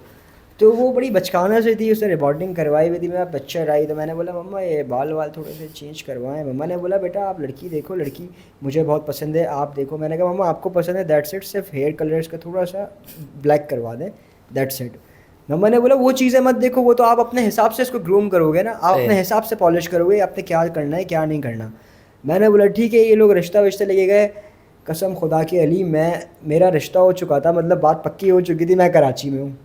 तो वो बड़ी बचकाना से थी, उसने रिबॉन्डिंग करवाई हुई थी। मेरा बच्चा आई तो मैंने बोला मम्मा ये बाल थोड़े से चेंज करवाएं। मम्मा ने बोला बेटा आप लड़की देखो, लड़की मुझे बहुत पसंद है, आप देखो। मैंने कहा मम्मा आपको पसंद है दैट्स इट, सिर्फ हेयर कलर्स का थोड़ा सा ब्लैक करवा दें, दैट्स इट। मम्मा ने बोला वो चीज़ें मत देखो, वो तो आप अपने हिसाब से इसको ग्रूम करोगे ना, आप अपने हिसाब से पॉलिश करोगे, आपने क्या करना है क्या नहीं करना। मैंने बोला ठीक है। ये लोग रिश्ता लेके गए, कसम खुदा की अली मेरा रिश्ता हो चुका था, मतलब बात पक्की हो चुकी थी, मैं कराची में हूँ।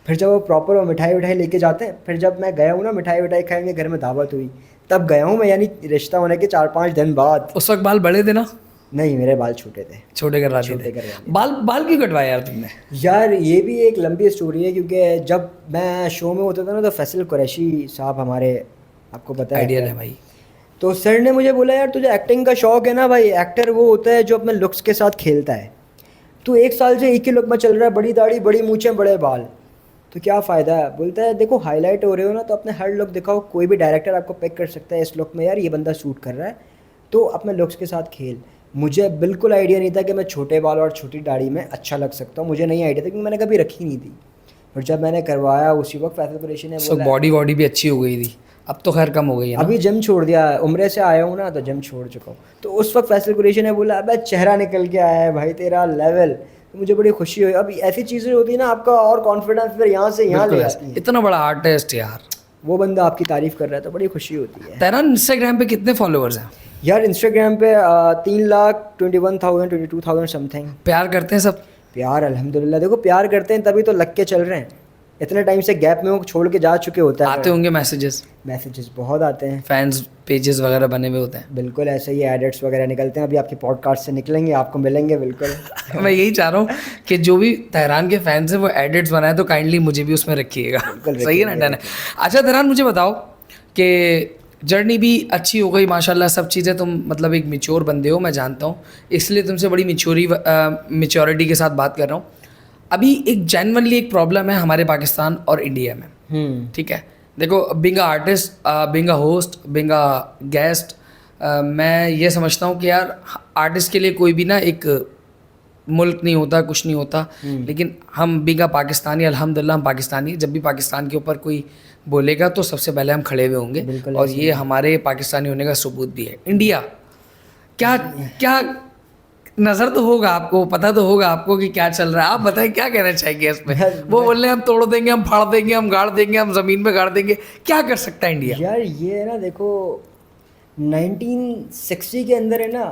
फिर जब वो प्रॉपर वो मिठाई लेके जाते हैं, फिर जब मैं गया हूँ ना मिठाई खाएंगे, घर में दावत हुई, तब गया हूँ मैं, यानी रिश्ता होने के 4-5 दिन बाद। उस वक्त बाल बड़े थे ना? नहीं मेरे बाल छोटे थे। छोटे करवा थे। बाल क्यों कटवाए यार तुमने? यार ये भी एक लंबी स्टोरी है, क्योंकि जब मैं शो में होता था ना, तो फैसल कुरैशी साहब हमारे, आपको पता है आइडियल है भाई, तो सर ने मुझे बोला यार तुझे एक्टिंग का शौक है ना भाई, एक्टर वो होता है जो अपने लुक्स के साथ खेलता है। तो 1 साल से एक ही लुक में चल रहा है, बड़ी दाढ़ी बड़ी मूंछें बड़े बाल, तो क्या फ़ायदा है। बोलता है देखो हाईलाइट हो रहे हो ना, तो अपने हर लुक दिखाओ, कोई भी डायरेक्टर आपको पिक कर सकता है इस लुक में, यार ये बंदा शूट कर रहा है, तो अपने लुक्स के साथ खेल। मुझे बिल्कुल आइडिया नहीं था कि मैं छोटे बाल और छोटी दाढ़ी में अच्छा लग सकता हूँ, मुझे नहीं आइडिया था, क्योंकि मैंने कभी रखी नहीं थी। और जब मैंने करवाया उसी वक्त फैसल कुरैशी ने बोला, बॉडी भी अच्छी हो गई थी, अब तो खैर कम हो गई है ना? अभी जिम छोड़ दिया, उम्रे से आया हूँ ना, तो जिम छोड़ चुका हूँ। तो उस वक्त फैसल कुरैशी ने बोला अबे चेहरा निकल के आया है भाई तेरा लेवल, तो मुझे बड़ी खुशी हुई। अब ऐसी चीज़ें होती है ना, आपका और कॉन्फिडेंस फिर यहाँ से यहाँ ले आती है। इतना बड़ा आर्टिस्ट यार, वो बंदा आपकी तारीफ कर रहा है तो बड़ी खुशी होती है। तेरा इंस्टाग्राम पे कितने फॉलोअर्स हैं? यार इंस्टाग्राम पे 3,21,000 22,000 समथिंग। प्यार करते हैं सब? प्यार अल्हम्दुलिल्लाह, देखो प्यार करते हैं तभी तो लग के चल रहे हैं। इतने टाइम से गैप में वो छोड़ के जा चुके होते हैं। आते होंगे मैसेजेस बहुत आते हैं, फैंस पेजेस वगैरह बने हुए होते हैं। बिल्कुल ऐसे ही एडिट्स वगैरह निकलते हैं, अभी आपके पॉडकास्ट से निकलेंगे, आपको मिलेंगे बिल्कुल। मैं यही चाह रहा हूँ कि जो भी तेहरान के फैंस हैं वो एडिट्स बनाए तो काइंडली मुझे भी उसमें रखिएगा। सही है ना? डन है। अच्छा तेहरान मुझे बताओ कि जर्नी भी अच्छी हो गई माशाल्लाह, सब चीज़ें, तुम मतलब एक मैच्योर बंदे हो मैं जानता हूँ, इसलिए तुमसे बड़ी मैच्योरिटी के साथ बात कर रहा हूँ। अभी एक जेन्युइनली एक प्रॉब्लम है हमारे पाकिस्तान और इंडिया में, ठीक है? देखो being a artist, being a host, being a guest, मैं ये समझता हूँ कि यार आर्टिस्ट के लिए कोई भी ना एक मुल्क नहीं होता, कुछ नहीं होता, लेकिन हम बीइंग अ पाकिस्तानी, अल्हम्दुलिल्लाह हम पाकिस्तानी, जब भी पाकिस्तान के ऊपर कोई बोलेगा तो सबसे पहले हम खड़े हुए होंगे, और ये हमारे पाकिस्तानी होने का सबूत भी है। इंडिया क्या नजर तो होगा आपको, पता तो होगा आपको कि क्या चल रहा है। आप बताएं क्या कहना चाहेंगे इसमें। वो बोल रहे हैं हम तोड़ देंगे, हम फाड़ देंगे, हम गाड़ देंगे, हम जमीन में गाड़ देंगे। क्या कर सकता है इंडिया? यार ये है ना, देखो 1960 के अंदर है ना,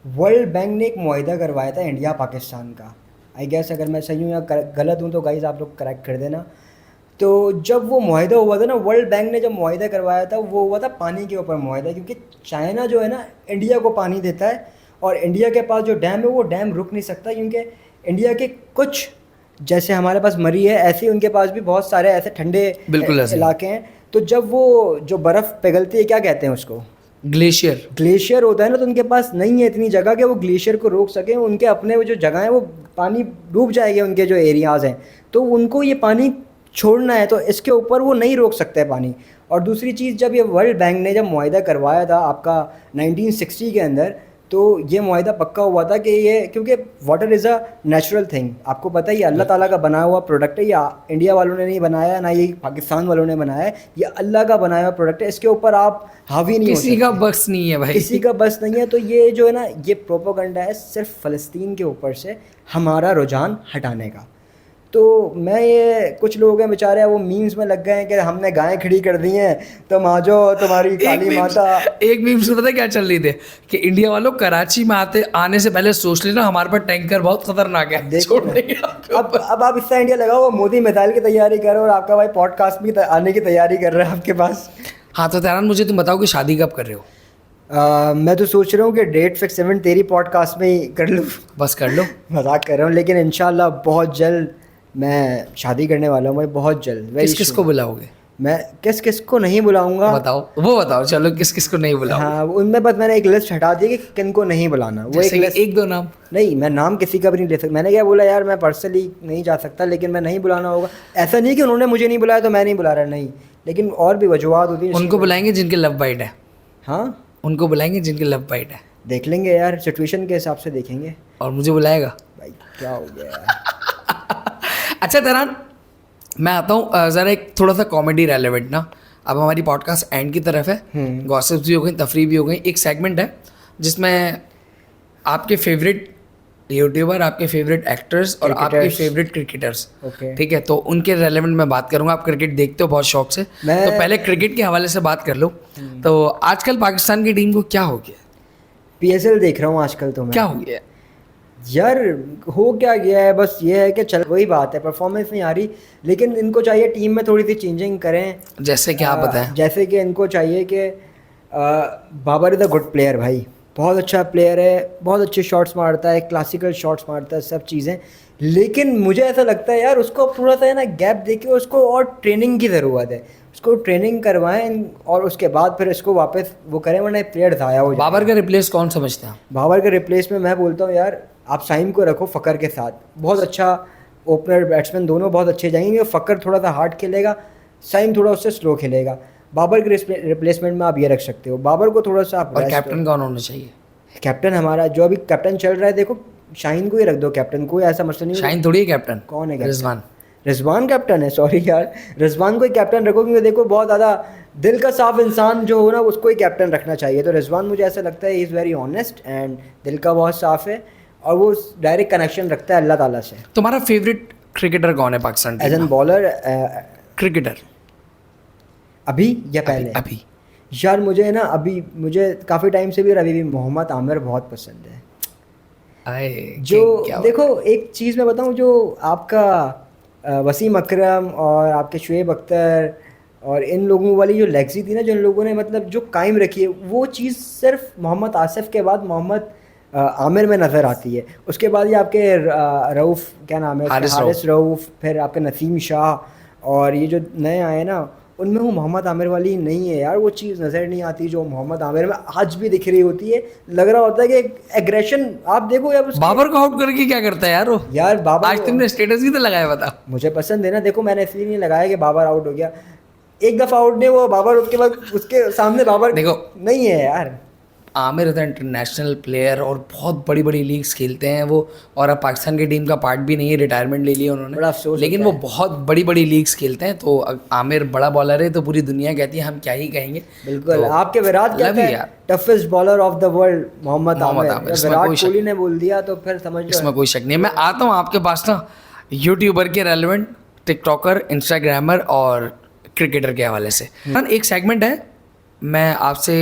वर्ल्ड बैंक ने एक मुआहिदा करवाया था इंडिया पाकिस्तान का। आई गेस अगर मैं सही हूँ या गलत हूँ तो गाइस आप लोग करेक्ट कर देना। तो जब वो मुआहिदा हुआ था ना, वर्ल्ड बैंक ने जब मुआहिदा करवाया था, वो हुआ था पानी के ऊपर मुआहिदा, क्योंकि चाइना जो है ना इंडिया को पानी देता है, और इंडिया के पास जो डैम है वो डैम रुक नहीं सकता, क्योंकि इंडिया के कुछ, जैसे हमारे पास मरी है, ऐसे ही उनके पास भी बहुत सारे ऐसे ठंडे बिल्कुल ऐसे। इलाके हैं। तो जब वो जो बर्फ़ पिघलती है, क्या कहते हैं उसको, ग्लेशियर। ग्लेशियर होता है ना, तो उनके पास नहीं है इतनी जगह कि वो ग्लेशियर को रोक सकें। उनके अपने वो जो जगह है वो पानी डूब जाएंगे, उनके जो एरियाज़ हैं, तो उनको ये पानी छोड़ना है, तो इसके ऊपर वो नहीं रोक सकते पानी। और दूसरी चीज़, जब ये वर्ल्ड बैंक ने जब मुआहिदा करवाया था आपका 1960 के अंदर, तो ये मुआहिदा पक्का हुआ था कि ये, क्योंकि water is a natural thing, आपको पता है ये अल्लाह ताला का बनाया हुआ प्रोडक्ट है, ये इंडिया वालों ने नहीं बनाया, ना ये पाकिस्तान वालों ने बनाया है, ये अल्लाह का बनाया हुआ प्रोडक्ट है, इसके ऊपर आप हावी नहीं हो सकते, किसी का बस नहीं है भाई, किसी का बस नहीं है। तो ये जो है ना, ये प्रोपेगेंडा है सिर्फ फ़लस्तीन के ऊपर से हमारा रुझान हटाने का। तो मैं, ये कुछ लोग हैं बेचारे वो मीम्स में लग गए हैं कि हमने गायें खड़ी कर दी हैं, तुम आ जाओ, तुम्हारी काली माता। एक मीम्स में पता है क्या चल रही थी कि इंडिया वालों कराची में आने से पहले सोच लेना हमारे पास टैंकर बहुत खतरनाक है, देखो छोड़ देंगे आपको। अब आप इससे इंडिया लगाओ, मोदी मिसाइल की तैयारी कर रहे हो, और आपका भाई पॉडकास्ट भी आने की तैयारी कर रहा है आपके पास। हाँ तो तैरान, मुझे तुम बताओ कि शादी कब कर रहे हो? मैं तो सोच रहा हूँ कि डेट फिक्स इवेंट तेरी पॉडकास्ट में ही कर लूँ। बस कर लो। मजाक कर रहा हूँ, लेकिन इंशाल्लाह बहुत जल्द मैं शादी करने वाला हूँ भाई, बहुत जल्द। किस किस को बुलाओगे? मैं किस किस को नहीं बुलाऊंगा, बताओ, वो बताओ, चलो किस किस को नहीं बुलाओगे? हाँ, उनमें बस मैंने एक लिस्ट हटा दी कि किन को नहीं बुलाना। वो एक लिस्ट, एक दो नाम नहीं, मैं नाम किसी का भी नहीं ले सकता। मैंने क्या बोला यार, मैं पर्सनली नहीं जा सकता, लेकिन मैं नहीं बुलाना होगा। ऐसा नहीं कि उन्होंने मुझे नहीं बुलाया तो मैं नहीं बुला रहा, नहीं, लेकिन और भी वजूहत होती है। उनको बुलाएंगे जिनके लव बाइट है। हाँ, उनको बुलाएंगे जिनके लव बाइट है। देख लेंगे यार, सिचुएशन के हिसाब से देखेंगे। और मुझे बुलाएगा भाई क्या हो गया यार। अच्छा तैरान, मैं आता हूँ ज़रा एक थोड़ा सा कॉमेडी रेलेवेंट ना। अब हमारी पॉडकास्ट एंड की तरफ है, गॉसिप्स भी हो गई, तफरी भी हो गई। एक सेगमेंट है जिसमें आपके फेवरेट यूट्यूबर, आपके फेवरेट एक्टर्स और आपके फेवरेट क्रिकेटर्स, ठीक है, तो उनके रेलेवेंट में बात करूंगा। आप क्रिकेट देखते हो बहुत शौक से, तो पहले क्रिकेट के हवाले से बात कर लो। तो आजकल पाकिस्तान की टीम को क्या हो गया? PSL देख रहा हूँ आजकल। तो मैं, क्या हो गया यार, हो क्या गया है, बस ये है कि चल, वही बात है, परफॉर्मेंस नहीं आ रही, लेकिन इनको चाहिए टीम में थोड़ी सी चेंजिंग करें। जैसे कि आप बताएं। जैसे कि इनको चाहिए कि Babar is a good player भाई, बहुत अच्छा प्लेयर है, बहुत अच्छे शॉट्स मारता है, क्लासिकल शॉट्स मारता है, सब चीज़ें, लेकिन मुझे ऐसा लगता है यार उसको थोड़ा सा है ना गैप देके उसको और ट्रेनिंग की ज़रूरत है। उसको ट्रेनिंग करवाएं और उसके बाद फिर इसको वापस वो करें, वरना प्लेयर ज़ाया हो जाए। बाबर का रिप्लेस कौन समझते हैं? बाबर के रिप्लेस में मैं बोलता हूँ यार, आप साइम को रखो फ़कर के साथ, बहुत अच्छा ओपनर बैट्समैन, दोनों बहुत अच्छे जाएंगे। फ़कर थोड़ा सा हार्ड खेलेगा, साइम थोड़ा उससे स्लो खेलेगा। बाबर के रिप्लेसमेंट में आप ये रख सकते हो, बाबर को थोड़ा सा आप। और कैप्टन कौन होना चाहिए? कैप्टन हमारा जो अभी कैप्टन चल रहा है, देखो शाहीन को ही रख दो कैप्टन, कोई ऐसा मसला नहीं। शाहीन थोड़ी है कैप्टन। कौन है? रिजवान। रिजवान कैप्टन है, सॉरी यार, रिजवान को ही कैप्टन रखो, क्योंकि देखो बहुत ज़्यादा दिल का साफ इंसान जो हो ना, उसको ही कैप्टन रखना चाहिए। तो रिजवान मुझे ऐसा लगता है इज़ वेरी ऑनेस्ट एंड दिल का बहुत साफ है, और वो डायरेक्ट कनेक्शन रखता है अल्लाह ताला से। तुम्हारा फेवरेट क्रिकेटर कौन है Pakistan as an bowler? Cricketer अभी या पहले? अभी। यार मुझे ना, अभी मुझे काफ़ी टाइम से भी रवि मोहम्मद आमिर बहुत पसंद है। जो देखो एक चीज़ मैं बताऊं, जो आपका वसीम अकरम और आपके शुएब अख्तर और इन लोगों वाली जो लेगसी थी ना, जो इन लोगों ने मतलब जो कायम रखी है, वो चीज़ सिर्फ मोहम्मद आसिफ के बाद मोहम्मद आमिर में नज़र आती है। उसके बाद ये आपके रऊफ़, क्या नाम है, हारिस रऊफ़, फिर आपके नसीम शाह, और ये जो नए आए ना, उनमें वो मोहम्मद आमिर वाली नहीं है यार, वो चीज़ नज़र नहीं आती जो मोहम्मद आमिर में आज भी दिख रही होती है। लग रहा होता है कि एग्रेशन, आप देखो यार, बाबर को आउट करके क्या करता है यार वो? यार बाबर, आज तुमने स्टेटस ही तो लगाया, बता। मुझे पसंद है ना, देखो मैंने इसलिए नहीं लगाया कि बाबर आउट हो गया, एक दफ़ा आउट नहीं वो बाबर, उसके बाद उसके सामने बाबर देखो नहीं है यार। आमिर इज इंटरनेशनल प्लेयर और बहुत बड़ी बड़ी लीग्स खेलते हैं वो, और अब पाकिस्तान की टीम का पार्ट भी नहीं है, रिटायरमेंट ले लिया बड़ा उन्होंने, अफसोस लेकिन होता वो बहुत बड़ी बड़ी लीग्स खेलते हैं। तो आमिर बड़ा बॉलर है तो पूरी दुनिया कहती है, हम क्या ही कहेंगे। बिल्कुल। तो आपके विराट लव कहते यू हैं यार। Toughest bowler of the world Mohammad Mohammad Amir. Amir, इसमें विराट कोई शक कोहली ने बोल दिया तो फिर समझ लो। इसमें कोई शक नहीं है। मैं आता हूँ आपके पास ना यूट्यूबर के रेलेवेंट, टिकटॉकर, इंस्टाग्रामर और क्रिकेटर के हवाले से। एक सेगमेंट है, मैं आपसे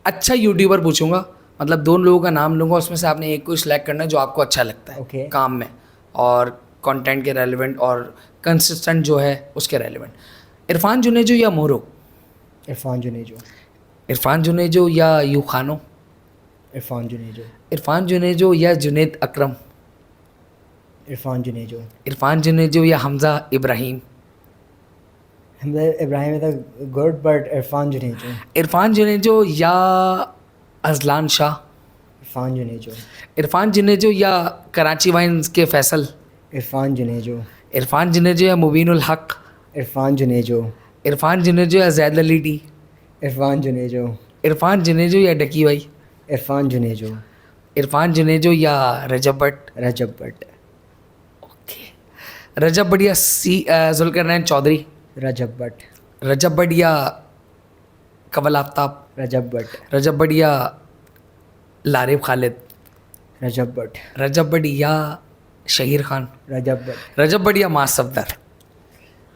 अच्छा यूट्यूबर पूछूंगा, मतलब दोनों लोगों का नाम लूंगा, उसमें से आपने एक को सिलेक्ट करना है जो आपको अच्छा लगता है Okay. काम में और कंटेंट के रेलेवेंट और कंसिस्टेंट जो है उसके रेलेवेंट। इरफान जुनेजो या मोरो? इरफान जुनेजो। इरफान जुनेजो या यू खानो? इरफान जुनेजो। इरफान जुनेजो या जुनेद अकरम? इरफान जुनेजो। इरफान जुनेजो या Hamza Ibrahim? Hamza Ibrahim is good but Irfan Junejo. Irfan Junejo या अजलान शाह? इरफान जुनेजो। इरफान जुनेजो या कराची वाइन्स के फैसल? इरफान जुनेजो। इरफान जुनेजो या मुबीनुल हक? इरफान जुनेजो। इरफान जुनेजो या जैद अली टी? इरफान जुनेजो। इरफान जुनेजो या डकी भाई? इरफान जुनेजो। इरफान जुनेजो या रजब भट्ट? रजब भट्ट। रजब भट्ट या जुल्करनैन चौधरी? रजब भट्ट। रजब भट्ट या कमल आफ्ताब? रजब भट्ट। रजब भट्ट या लारिब खालिद? रजब भट्ट। रजब भट्ट या शहीर खान? रजब भट्ट। रजब भट्ट या मास सफदर?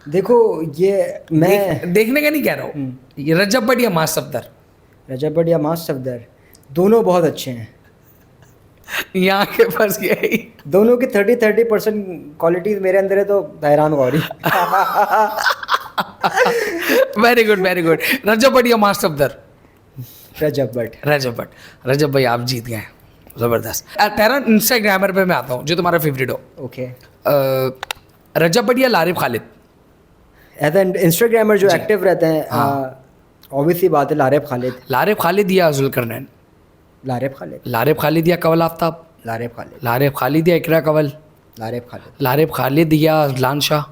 देखो ये मैं देखने का नहीं कह रहा हूँ, ये रजब भट्ट या मास सफदर? रजब भट्ट या मास सफदर, दोनों बहुत अच्छे हैं। यहाँ के पास यही दोनों की 30% क्वालिटीज मेरे अंदर है, तो हैरान Gauri. Very good very good. Rajab Butt या मास सफदर? रजब भट्ट। रजब भट्ट। रजब भाई आप जीत गए, ज़बरदस्त। तेरा इंस्टाग्रामर पे मैं आता हूँ जो तुम्हारा फेवरेट हो। ओके। रजब भट्ट या लारिब खालिद? एज एन इंस्टाग्रामर जो एक्टिव रहते हैं, ऑब्वियसली बात है लारिब खालिद। लारिब खालिद या जुल्करनैन? लारिब खालिद। लारिब खालिद या कवल आफ्ताब? लारिब खालिद। लारिब खालिद या इकरा कवल? लारिब खालिद। लारिब खालिद या अजलान शाह?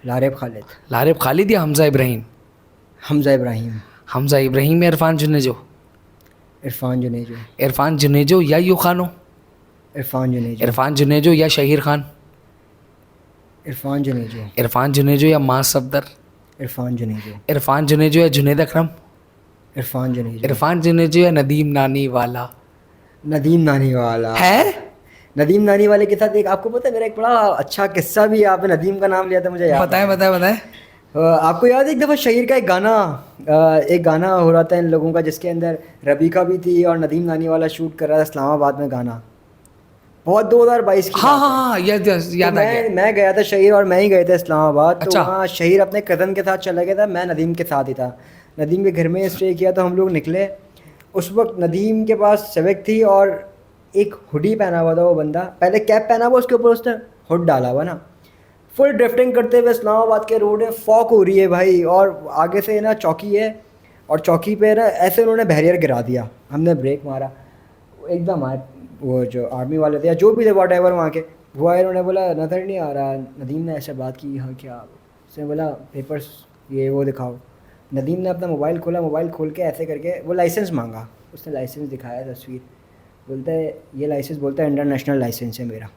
लारिब खालिद। लारिब खालिद या हमजा इब्राहिम? हमजा इब्राहिम। हमजा इब्राहिम या इरफान जुनेजो? इरफान जुनेजो। इरफान जुनेजो या यू खानो? इरफान जुनेजो। इरफान जुनेजो या शहीर खान? इरफान जुनेजो। इरफान जुनेजो या मास सफदर? इरफान जुनेजो। इरफान जुनेजो या जुनेद अकरम? इरफान जुनेजो। इरफान जुनेजो या नदीम नानी वाला? नदीम नानी वाला है। नदीम नानी वाले के साथ एक, आपको पता है मेरा एक बड़ा अच्छा किस्सा भी है, आपने नदीम का नाम लिया था, मुझे याद बताए बताए बताए। आपको याद है एक दफ़ा शहीर का एक गाना हो रहा था इन लोगों का, जिसके अंदर रबीका भी थी और नदीम नानी वाला शूट कर रहा था इस्लामाबाद में गाना, बहुत 2022 की हाँ बात है। हाँ हाँ याद याद आ गया। मैं गया था शहीर और मैं ही गए थे इस्लामाबाद। तो अच्छा। वहाँ शहीर अपने कज़न के साथ चला गया था, मैं नदीम के साथ ही था। नदीम के घर में स्टे किया तो हम लोग निकले। उस वक्त नदीम के पास सेविक थी और एक हुडी पहना हुआ था वो बंदा, पहले कैप पहना हुआ, उसके ऊपर उसने हुड डाला हुआ ना, फुल ड्रिफ्टिंग करते हुए इस्लामाबाद के रोड है, फॉग हो रही है भाई, और आगे से ना चौकी है और चौकी पे ना ऐसे उन्होंने बैरियर गिरा दिया। हमने ब्रेक मारा, एकदम आए वो जो आर्मी वाले थे या जो भी थे वॉट एवर वहाँ के, वो आए, उन्होंने बोला नज़र नहीं आ रहा। नदीम ने ऐसे बात की, हाँ क्या, उसने बोला पेपर्स ये वो दिखाओ। नदीम ने अपना मोबाइल खोला, मोबाइल खोल के ऐसे करके वो लाइसेंस मांगा, उसने लाइसेंस दिखाया, तस्वीर, बोलता है ये लाइसेंस, बोलता है इंटरनेशनल लाइसेंस है मेरा।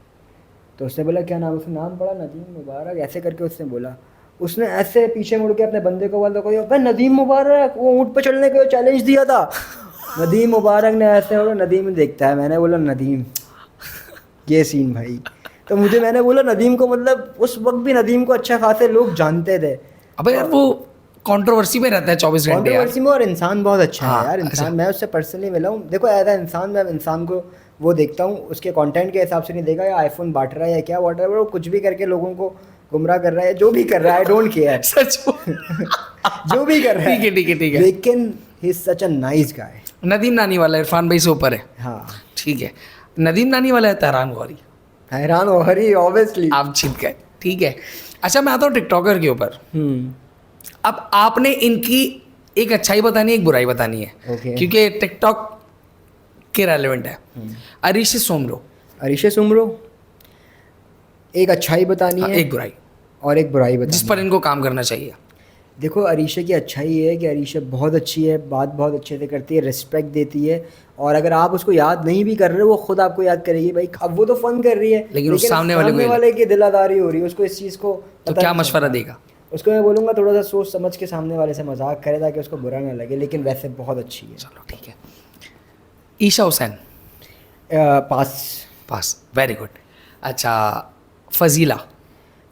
तो उसने बोला क्या नाम, उसने नाम पढ़ा नदीम मुबारक, ऐसे करके उसने बोला। उसने ऐसे पीछे मुड़ के अपने बंदे को बोला, कोई भाई नदीम मुबारक, वो ऊँट पे चढ़ने को चैलेंज दिया था। नदीम मुबारक ने ऐसे बोला, नदीम देखता है, मैंने बोला नदीम, ये सीन भाई। तो मैंने बोला नदीम को, मतलब उस वक्त भी नदीम को अच्छा खासे लोग जानते थे। अबे यार वो कंट्रोवर्सी में रहता है 24 घंटे यार। कंट्रोवर्सी में, और इंसान बहुत अच्छा हाँ, है यार, इंसान अच्छा। मैं उससे पर्सनली मिला हूँ। देखो एज अ इंसान, मैं इंसान को वो देखता हूँ उसके कंटेंट के हिसाब से नहीं देखा, या आईफोन बांट रहा है या क्या व्हाटएवर, वो कुछ भी करके लोगों को गुमराह कर रहा है, जो भी कर रहा है, आई डोंट केयर। सच जो भी कर रहा है, ठीक है ठीक है ठीक है। लेकिन he is such a nice guy. Nadeem नानी वाला इरफान भाई से ऊपर है। हाँ, ठीक है। नदीम नानी वाला है तहरान गौरी। हैरान हो हरी, ऑब्वियसली। आप जीत गए, ठीक है। अच्छा मैं आता हूँ टिकटॉकर के ऊपर। अब आपने इनकी एक अच्छाई बतानी है, एक बुराई बतानी है, Okay. क्योंकि टिकटॉक के रेलेवेंट है। अरीश सोमरो। अरीशे सुमरो, एक अच्छाई बतानी हाँ, है एक बुराई और एक बुराई बतानी जिस पर इनको काम करना चाहिए। देखो अरीशा की अच्छाई है कि अरीशा बहुत अच्छी है, बात बहुत अच्छे से करती है, रिस्पेक्ट देती है, और अगर आप उसको याद नहीं भी कर रहे वो खुद आपको याद करेगी भाई। अब वो तो फन कर रही है, लेकिन उस सामने वाले को वाले की दिलादारी हो रही है, उसको इस चीज़ को तो पता क्या नहीं मशवरा चलता। देगा? उसको मैं बोलूँगा थोड़ा सा सोच समझ के सामने वाले से मजाक करे ताकि उसको बुरा ना लगे, लेकिन वैसे बहुत अच्छी है। चलो ठीक है। ईशा हुसैन? पास। पास, वेरी गुड। अच्छा, फजीला?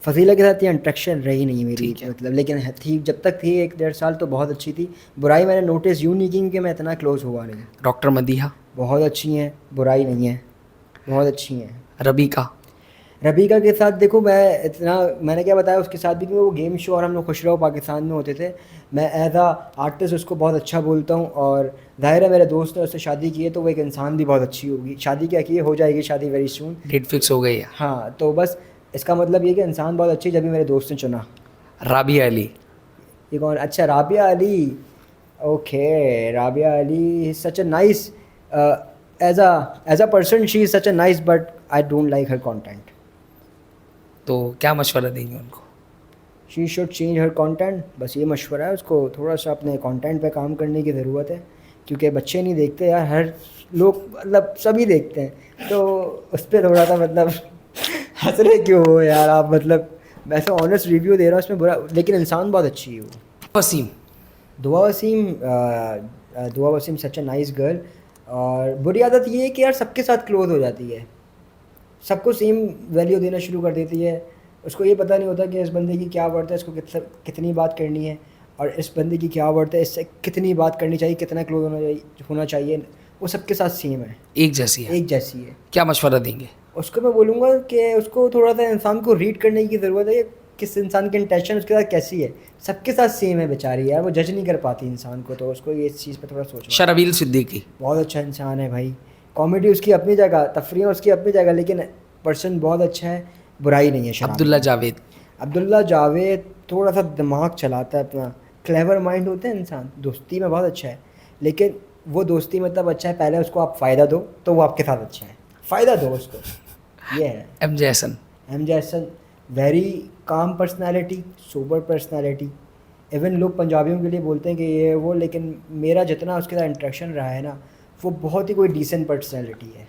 फजीला के साथ ये इंट्रैक्शन रही नहीं मेरी, ठीक है। मतलब, लेकिन थी जब तक थी 1-1.5 साल तो बहुत अच्छी थी। बुराई मैंने नोटिस यूँ नहीं की कि मैं इतना क्लोज हुआ नहीं। डॉक्टर मदीहा? बहुत अच्छी हैं, बुराई नहीं है, बहुत अच्छी हैं। रबीका? रबीका के साथ देखो मैं इतना, मैंने क्या बताया उसके साथ भी कि वो गेम शो और हम लोग खुश रहो पाकिस्तान में होते थे, मैं एज आ आर्टिस्ट उसको बहुत अच्छा बोलता हूँ, और जाहिर है मेरे दोस्त ने उससे शादी की है तो वो एक इंसान भी बहुत अच्छी होगी। शादी क्या की है, हो जाएगी शादी वेरी सून। डेट फिक्स हो गई है? हाँ, तो बस इसका मतलब ये कि इंसान बहुत अच्छी, जब भी मेरे दोस्त ने चुना। राबिया अली? ये कौन? अच्छा, Rabia Ali. Okay, Rabia Ali such a nice, as a person she is such a nice, but I don't like her content. तो क्या मशवरा देंगे उनको? She should change her content, बस ये मशवरा है उसको, थोड़ा सा अपने कंटेंट पे काम करने की ज़रूरत है, क्योंकि बच्चे नहीं देखते यार, हर लोग मतलब सभी देखते हैं, तो उस पर थोड़ा सा मतलब हंस रहे क्यों हो यार आप, मतलब वैसे ऑनेस्ट रिव्यू दे रहा हूँ इसमें बुरा, लेकिन इंसान बहुत अच्छी है वो। वसीम? दुआ वसीम, दुआ वसीम सच अ नाइस गर्ल, और बुरी आदत ये है कि यार सबके साथ क्लोज हो जाती है, सबको सेम वैल्यू देना शुरू कर देती है। उसको ये पता नहीं होता कि इस बंदे की क्या वर्थ है, इसको कितनी बात करनी है, और इस बंदे की क्या वर्थ है, इससे कितनी बात करनी चाहिए, कितना क्लोज होना चाहिए। वो सबके साथ सेम है, एक जैसी है? एक जैसी है। क्या मशवरा देंगे? उसको मैं बोलूँगा कि उसको थोड़ा सा इंसान को रीड करने की ज़रूरत है, किस इंसान की इंटेंशन उसके साथ कैसी है। सबके साथ सेम है बेचारी यार, वो जज नहीं कर पाती इंसान को, तो उसको ये इस चीज़ पे थोड़ा सोचना। शर्बील सिद्दीकी? बहुत अच्छा इंसान है भाई, कॉमेडी उसकी अपनी जगह, तफरीह उसकी अपनी जगह, लेकिन पर्सन बहुत अच्छा है, बुराई नहीं है। शराबी अब्दुल्ला जावेद? अब्दुल्ला जावेद थोड़ा सा दिमाग चलाता है अपना, क्लेवर माइंड होते हैं इंसान, दोस्ती में बहुत अच्छा है, लेकिन वो दोस्ती में तब अच्छा है पहले उसको आप फ़ायदा दो तो वो आपके साथ अच्छा है, फ़ायदा दो उसको, ये है। MJ Hasan? MJ Hasan very calm personality, sober personality, even लोग पंजाबियों के लिए बोलते हैं कि ये वो, लेकिन मेरा जितना उसके साथ इंटरेक्शन रहा है ना, वो बहुत ही कोई डिसेंट पर्सनैलिटी है।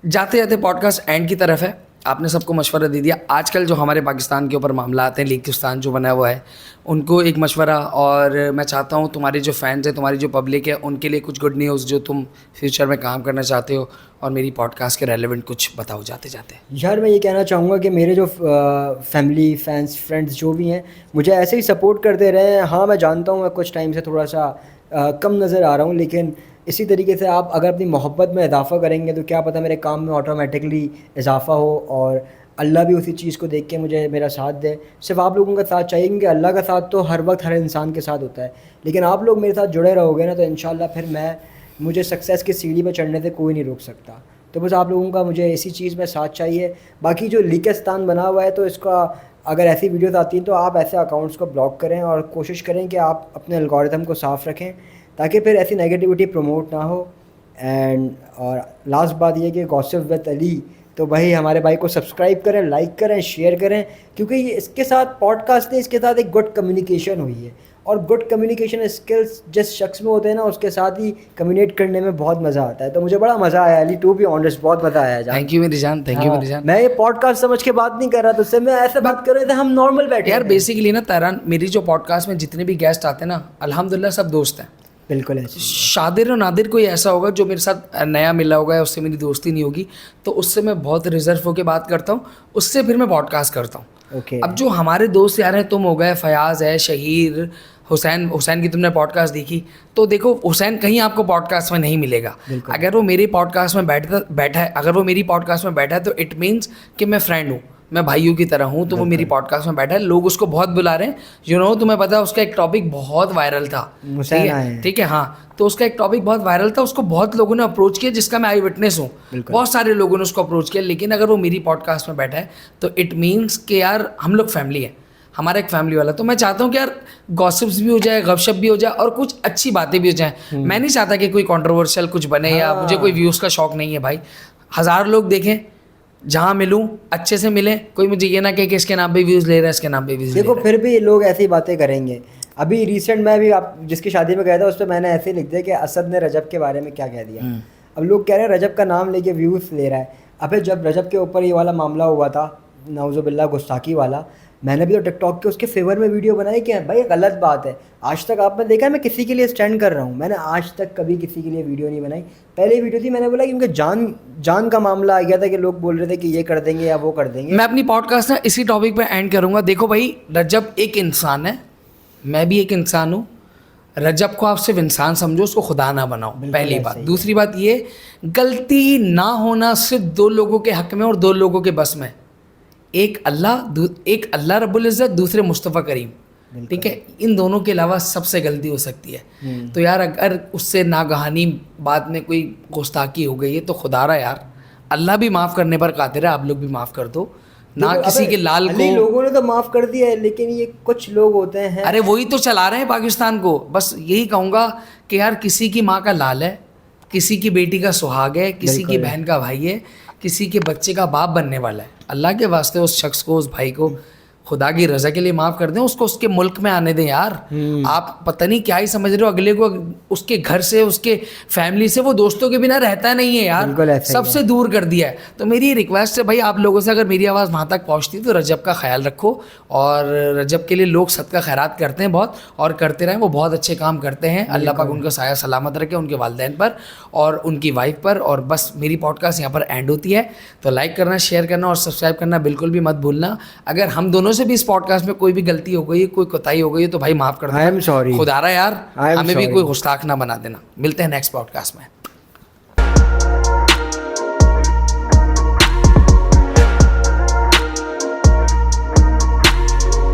जाते जाते पॉडकास्ट एंड की तरफ है, आपने सबको मशवरा दे दिया। आजकल जो हमारे पाकिस्तान के ऊपर मामला आते हैं, लिंकिस्तान जो बना हुआ है, उनको एक मशवरा, और मैं चाहता हूँ तुम्हारे जो फैंस हैं, तुम्हारी जो पब्लिक है, उनके लिए कुछ गुड न्यूज़ जो तुम फ्यूचर में काम करना चाहते हो, और मेरी पॉडकास्ट के रेलेवेंट कुछ बताओ जाते जाते। यार मैं ये कहना चाहूँगा कि मेरे जो फैमिली फैंस फ्रेंड्स जो भी हैं मुझे ऐसे ही सपोर्ट करते रहे हैं। हाँ मैं जानता हूँ मैं कुछ टाइम से थोड़ा सा कम नज़र आ रहा हूँ, लेकिन इसी तरीके से आप अगर अपनी मोहब्बत में इजाफ़ा करेंगे तो क्या पता मेरे काम में ऑटोमेटिकली इजाफ़ा हो, और अल्लाह भी उसी चीज़ को देख के मुझे मेरा साथ दे। सिर्फ आप लोगों का साथ चाहिए, क्योंकि अल्लाह का साथ तो हर वक्त हर इंसान के साथ होता है, लेकिन आप लोग मेरे साथ जुड़े रहोगे ना तो इंशाल्लाह फिर मुझे सक्सेस की सीढ़ी पर चढ़ने से कोई नहीं रोक सकता। तो बस आप लोगों का मुझे इसी चीज़ में साथ चाहिए। बाकी जो लिंकिस्तान बना हुआ है, तो इसका अगर ऐसी वीडियोस आती हैं तो आप ऐसे अकाउंट्स को ब्लॉक करें, और कोशिश करें कि आप अपने एल्गोरिथम को साफ़ रखें ताकि फिर ऐसी नेगेटिविटी प्रमोट ना हो। एंड और लास्ट बात ये कि गॉसिप विद अली, तो भाई हमारे भाई को सब्सक्राइब करें, लाइक करें, शेयर करें, क्योंकि ये इसके साथ पॉडकास्ट नहीं, इसके साथ एक गुड कम्युनिकेशन हुई है, और गुड कम्युनिकेशन स्किल्स जिस शख्स में होते हैं ना उसके साथ ही कम्युनिकेट करने में बहुत मज़ा आता है। तो मुझे बड़ा मज़ा आया अली, टू बी ऑनेस्ट बहुत मज़ा आया जान। थैंक यू मेरी जान, थैंक यू मेरी जान। मैं ये पॉडकास्ट समझ के बात नहीं कर रहा, तो उससे मैं ऐसे बात कर रहे थे, हम नॉर्मल बैठे यार बेसिकली ना तहरान, मेरी जो पॉडकास्ट में जितने भी गेस्ट आते हैं ना, अल्हम्दुलिल्लाह सब दोस्त हैं। बिल्कुल ऐसे। शादिर और नादिर कोई ऐसा होगा जो मेरे साथ नया मिला होगा या उससे मेरी दोस्ती नहीं होगी, तो उससे मैं बहुत रिजर्व होकर बात करता हूँ, उससे फिर मैं पॉडकास्ट करता हूँ। ओके। अब जो हमारे दोस्त यार हैं, तुम हो गए, फयाज है, शहीर, हुसैन की तुमने पॉडकास्ट देखी, तो देखो हुसैन कहीं आपको पॉडकास्ट में नहीं मिलेगा। अगर वो मेरे पॉडकास्ट में बैठा है, अगर वो मेरी पॉडकास्ट में बैठा है तो इट मीन्स कि मैं फ्रेंड हूँ, मैं भाइयों की तरह हूँ, तो वो मेरी पॉडकास्ट में बैठा है, लोग उसको बहुत बुला रहे हैं। तुम्हें पता है उसका एक टॉपिक बहुत वायरल था, ठीक है, हाँ, तो उसका एक टॉपिक बहुत वायरल था, उसको बहुत लोगों ने अप्रोच किया, जिसका मैं आई विटनेस हूँ, बहुत सारे लोगों ने उसको अप्रोच किया, लेकिन अगर वो मेरी पॉडकास्ट में बैठा है तो इट मीन्स कि यार हम लोग फैमिली है, हमारा एक फैमिली वाला। तो मैं चाहता हूँ कि यार गॉसिप्स भी हो जाए, गपशप भी हो जाए, और कुछ अच्छी बातें भी हो जाएं। मैं नहीं चाहता कि कोई कंट्रोवर्शियल कुछ बने, या मुझे कोई व्यूज़ का शौक नहीं है भाई, 1000 लोग देखें, जहाँ मिलूँ अच्छे से मिले, कोई मुझे ये ना कहे कि इसके नाम पे व्यूज़ ले रहा है, इसके नाम पे व्यूज़ ले देखो रहा है। फिर भी ये लोग ऐसी बातें करेंगे। अभी रिसेंट में भी आप जिसकी शादी में गया था उस पर मैंने ऐसे ही लिख दिया कि असद ने रजब के बारे में क्या कह दिया। अब लोग कह रहे हैं रजब का नाम लेके व्यूज़ ले रहा है। अबे जब रजब के ऊपर ये वाला मामला हुआ था, नाउज़ुबिल्लाह गुस्ताखी वाला, मैंने भी तो टिकटॉक के उसके फेवर में वीडियो बनाई कि भाई ये गलत बात है। आज तक आपने देखा है मैं किसी के लिए स्टैंड कर रहा हूँ, मैंने आज तक कभी किसी के लिए वीडियो नहीं बनाई। पहले वीडियो थी, मैंने बोला क्योंकि जान का मामला आ गया था कि लोग बोल रहे थे कि ये कर देंगे या वो कर देंगे। मैं अपनी पॉडकास्ट ना इसी टॉपिक पे एंड करूँगा। देखो भाई, रजब एक इंसान है, मैं भी एक इंसान हूँ। रजब को आप सिर्फ इंसान समझो, उसको खुदा ना बनाओ, पहली बात। दूसरी बात ये, गलती ना होना सिर्फ दो लोगों के हक में और दो लोगों के बस में, एक अल्लाह रब्बुल इज़्ज़त, दूसरे मुस्तफ़ा करीम, ठीक है। इन दोनों के अलावा सबसे गलती हो सकती है। तो यार अगर उससे नागहानी बाद में कोई गुस्ताखी हो गई है तो खुदारा यार, अल्लाह भी माफ़ करने पर कादिर है, आप लोग भी माफ़ कर दो ना। किसी के लाल को लोगों ने तो माफ़ कर दिया है, लेकिन ये कुछ लोग होते हैं, अरे वही तो चला रहे हैं पाकिस्तान को। बस यही कहूँगा कि यार किसी की माँ का लाल है, किसी की बेटी का सुहाग है, किसी की बहन का भाई है, किसी के बच्चे का बाप बनने वाला है। अल्लाह के वास्ते उस शख्स को, उस भाई को खुदा की रज़ा के लिए माफ़ कर दें, उसको उसके मुल्क में आने दें यार। आप पता नहीं क्या ही समझ रहे हो, अगले को उसके घर से, उसके फैमिली से, वो दोस्तों के बिना रहता नहीं है यार, सबसे दूर कर दिया है। तो मेरी रिक्वेस्ट है भाई आप लोगों से, अगर मेरी आवाज़ वहाँ तक पहुँचती तो रजब का ख्याल रखो। और रजब के लिए लोग सदका खैरात करते हैं बहुत, और करते रहें, वो बहुत अच्छे काम करते हैं। अल्लाह पाक उनका साया सलामत रखे, उनके वालिदैन पर और उनकी वाइफ पर। और बस मेरी पॉडकास्ट यहाँ पर एंड होती है, तो लाइक करना, शेयर करना और सब्सक्राइब करना बिल्कुल भी मत भूलना। अगर हम दोनों से भी इस पॉडकास्ट में कोई भी गलती हो गई, कोई कोताही हो गई है तो भाई माफ़ कर देना, आई एम सॉरी, खुदारा यार, हमें भी कोई गुस्ताख ना बना देना। मिलते हैं नेक्स्ट पॉडकास्ट में।